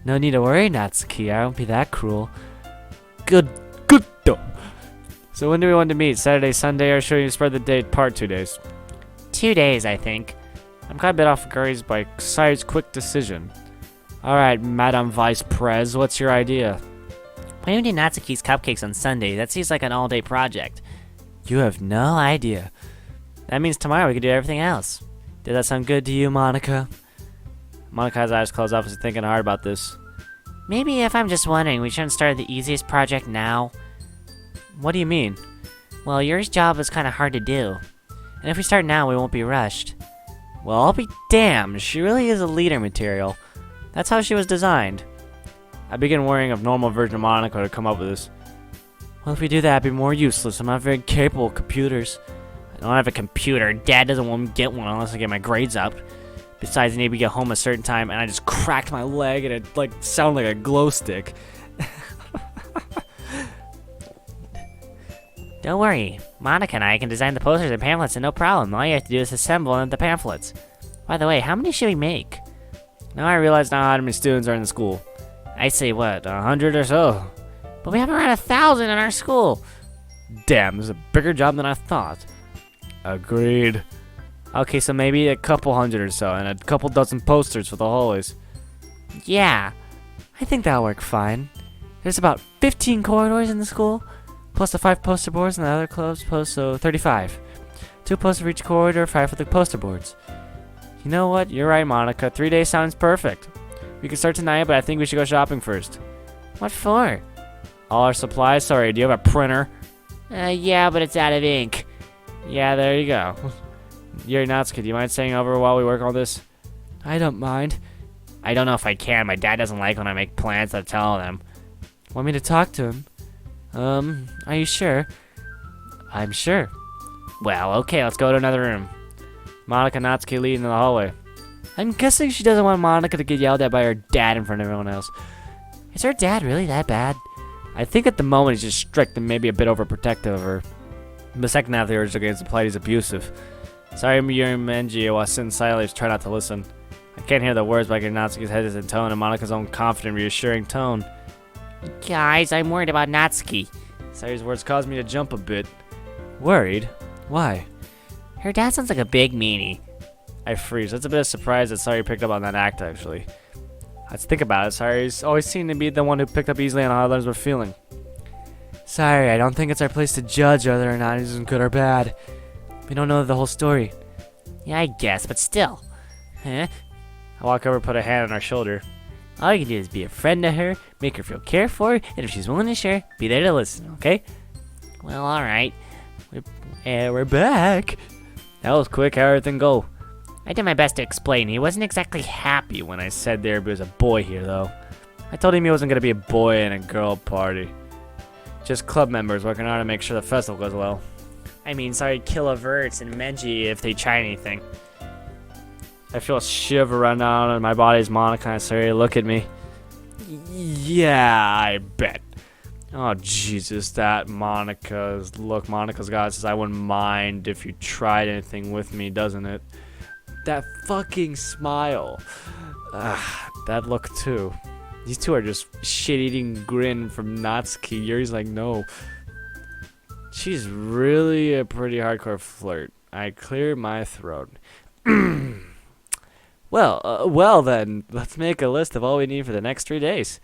no need to worry, Natsuki. I won't be that cruel. Good though. So when do we want to meet? Saturday, Sunday, or should we spread the date apart 2 days? 2 days, I think. I'm quite a bit off guard by Sayori's quick decision. Alright, Madame Vice Prez, what's your idea? Why don't we do Natsuki's cupcakes on Sunday? That seems like an all-day project. You have no idea. That means tomorrow we can do everything else. Did that sound good to you, Monica? Monica's eyes closed up as thinking hard about this. Maybe if I'm just wondering, we shouldn't start the easiest project now. What do you mean? Well, Yuri's job is kind of hard to do. And if we start now, we won't be rushed. Well, I'll be damned. She really is a leader material. That's how she was designed. I begin worrying if normal version of Monica to come up with this. Well, if we do that, it'd be more useless. I'm not very capable of computers. I don't have a computer. Dad doesn't want me to get one unless I get my grades up. Besides, I need to get home a certain time, and I just cracked my leg, and it like sounded like a glow stick. Don't worry, Monica and I can design the posters and pamphlets and no problem. All you have to do is assemble the pamphlets. By the way, how many should we make? Now I realize now how many students are in the school. I say what, 100 or so? But we have around 1,000 in our school. Damn, this is a bigger job than I thought. Agreed. Okay, so maybe a couple hundred or so, and a couple dozen posters for the hallways. Yeah. I think that'll work fine. There's about 15 corridors in the school, plus the 5 poster boards and the other clubs post, so 35. 2 posters for each corridor, 5 for the poster boards. You know what? You're right, Monica. 3 days sounds perfect. We can start tonight, but I think we should go shopping first. What for? All our supplies? Sorry, do you have a printer? Yeah, but it's out of ink. Yeah, there you go. Yuri Natsuki, do you mind staying over while we work on this? I don't mind. I don't know if I can. My dad doesn't like when I make plans to tell him. Want me to talk to him? Are you sure? I'm sure. Well, okay, let's go to another room. Monica and Natsuki lead into the hallway. I'm guessing she doesn't want Monica to get yelled at by her dad in front of everyone else. Is her dad really that bad? I think at the moment he's just strict and maybe a bit overprotective of her. In the second half, the urge against the plight, he's abusive. Sorry, Yuri and Menji, while sitting silently, try not to listen. I can't hear the words, but I can hear Natsuki's hesitant tone and Monica's own confident, reassuring tone. Guys, I'm worried about Natsuki. Sayori's words caused me to jump a bit. Worried? Why? Her dad sounds like a big meanie. I freeze. That's a bit of surprise that Sayori picked up on that act, actually. Let's think about it. Sayori's always seemed to be the one who picked up easily on how others were feeling. Sorry, I don't think it's our place to judge whether or not he's good or bad. We don't know the whole story. Yeah, I guess, but still. Huh? I walk over, put a hand on her shoulder. All you can do is be a friend to her, make her feel cared for, and if she's willing to share, be there to listen, okay? Well, alright. We're back. That was quick. How'd everything go? I did my best to explain. He wasn't exactly happy When I said there was a boy here, though. I told him he wasn't going to be a boy in a girl party. Just club members working hard to make sure the festival goes well. I mean, sorry, Kiloverts and Menji if they try anything. I feel a shiver run down and my body's Monica and Sayori look at me. Yeah, I bet. Oh, Jesus, that Monica's... Look, Monica's God says, I wouldn't mind if you tried anything with me, doesn't it? That fucking smile. That look, too. These two are just shit-eating grin from Natsuki. Yuri's like, no. She's really a pretty hardcore flirt. I clear my throat. Well then, let's make a list of all we need for the next 3 days.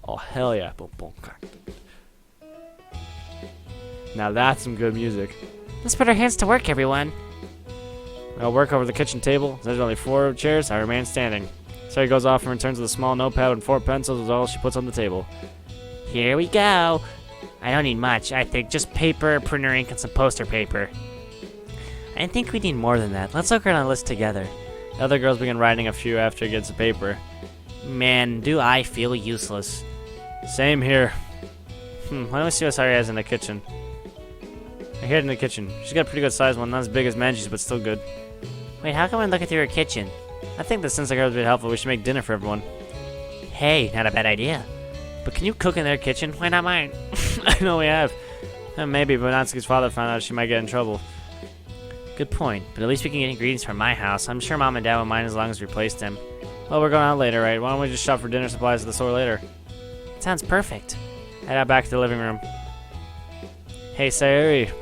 Oh, hell yeah. Boom, boom. Now that's some good music. Let's put our hands to work, everyone. I'll work over the kitchen table. There's only 4 chairs. I remain standing. Sarah goes off and returns with a small notepad and 4 pencils is all she puts on the table. Here we go. I don't need much, I think. Just paper, printer ink, and some poster paper. I think we need more than that. Let's look around the list together. The other girls begin writing a few after it gets the paper. Man, do I feel useless. Same here. Why don't we see what Sari has in the kitchen? I hear it in the kitchen. She's got a pretty good sized one, not as big as Manji's, but still good. Wait, how come I'm looking through her kitchen? I think that since the girls would be helpful, we should make dinner for everyone. Hey, not a bad idea. But can you cook in their kitchen? Why not mine? I know we have. Maybe, but Natsuki's father found out she might get in trouble. Good point, but at least we can get ingredients from my house. I'm sure Mom and Dad won't mind as long as we replace them. Well, we're going out later, right? Why don't we just shop for dinner supplies at the store later? Sounds perfect. Head out back to the living room. Hey, Sayuri.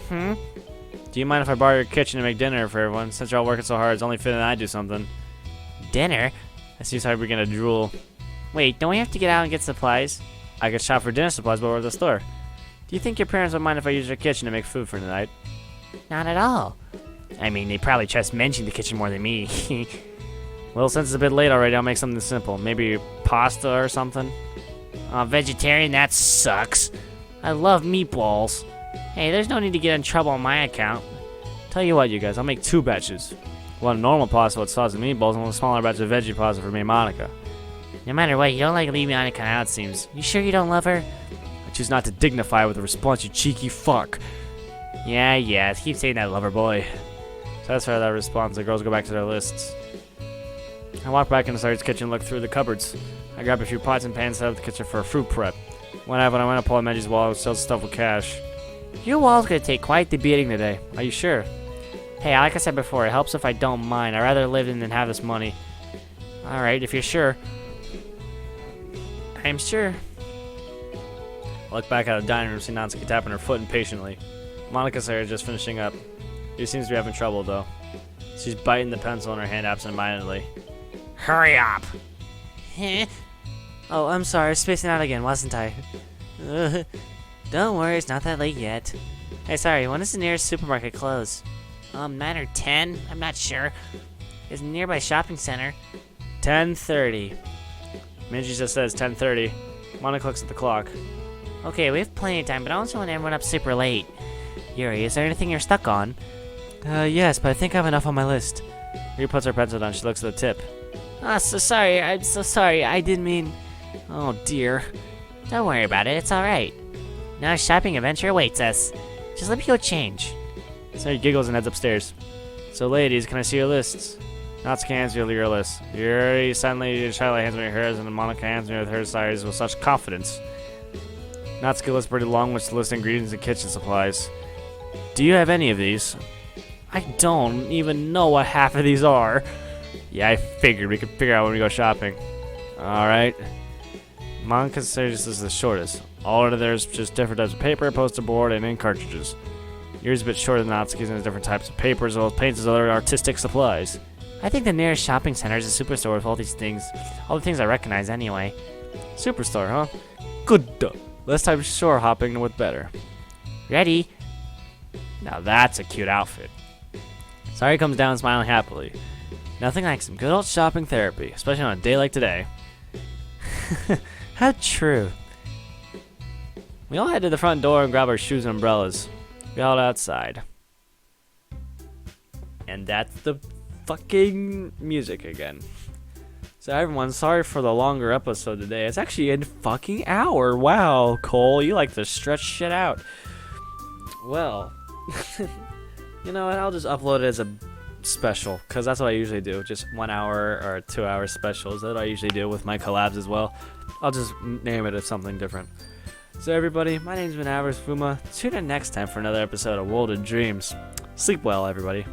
Do you mind if I borrow your kitchen to make dinner for everyone? Since you're all working so hard, it's only fitting I do something. Dinner? I see Sayuri begin to drool. Wait, don't we have to get out and get supplies? I could shop for dinner supplies, but we're at the store. Do you think your parents would mind if I use your kitchen to make food for tonight? Not at all. I mean, they probably trust Menchi in the kitchen more than me. Well, since it's a bit late already, I'll make something simple. Maybe pasta or something? Vegetarian? That sucks. I love meatballs. Hey, there's no need to get in trouble on my account. Tell you what, you guys, I'll make 2 batches. One normal pasta with sauce and meatballs, and one smaller batch of veggie pasta for me and Monica. No matter what, you don't like leave Monica out, it seems. You sure you don't love her? I choose not to dignify with a response, you cheeky fuck. Yeah, keep saying that, lover boy. So that's for that response. The girls go back to their lists. I walk back into Sarah's kitchen and look through the cupboards. I grab a few pots and pans set up the kitchen for a fruit prep. When I went to pull out Menji's wall, it sells stuff with cash. Your wall's gonna take quite the beating today. Are you sure? Hey, like I said before, it helps if I don't mind. I'd rather live in than have this money. Alright, if you're sure. I'm sure. I look back at the dining room, see Natsuki tapping her foot impatiently. Monica and Sarah are just finishing up. She seems to be having trouble, though. She's biting the pencil in her hand absentmindedly. Hurry up! Oh, I'm sorry. Spacing out again, wasn't I? Don't worry, it's not that late yet. Hey, sorry, when does the nearest supermarket close? 9 or 10? I'm not sure. It's a nearby shopping center. 10:30. Minji just says 10:30. Monica looks at the clock. Okay, we have plenty of time, but I don't want everyone up super late. Yuri, is there anything you're stuck on? Yes, but I think I have enough on my list. Yuri puts her pencil down. She looks at the tip. I'm so sorry. I didn't mean... Oh, dear. Don't worry about it. It's alright. Now a shopping adventure awaits us. Just let me go change. Sarah giggles and heads upstairs. So, ladies, can I see your lists? Natsuki hands me your list. Yuri suddenly shyly hands me hers, and Monica hands me with her size with such confidence. Natsuki lists pretty long, which lists ingredients and kitchen supplies. Do you have any of these? I don't even know what half of these are. Yeah, I figured we could figure out when we go shopping. Alright. Monica says this is the shortest. All of there's just different types of paper, poster board, and ink cartridges. Yours is a bit shorter than Natsuki's and has different types of papers, as well as paints and other artistic supplies. I think the nearest shopping center is a superstore with all these things. All the things I recognize anyway. Superstore, huh? Good. Less time shore hopping with better. Ready? Now that's a cute outfit. Sari comes down smiling happily. Nothing like some good old shopping therapy, especially on a day like today. How true. We all head to the front door and grab our shoes and umbrellas. We all outside. And that's the fucking music again. So everyone, sorry for the longer episode today. It's actually a fucking hour. Wow, Cole, you like to stretch shit out. Well, you know what? I'll just upload it as a special, because that's what I usually do. Just 1 hour or 2 hour specials that I usually do with my collabs as well. I'll just name it as something different. So everybody, my name's been Avers Fuma. Tune in next time for another episode of World of Dreams. Sleep well, everybody.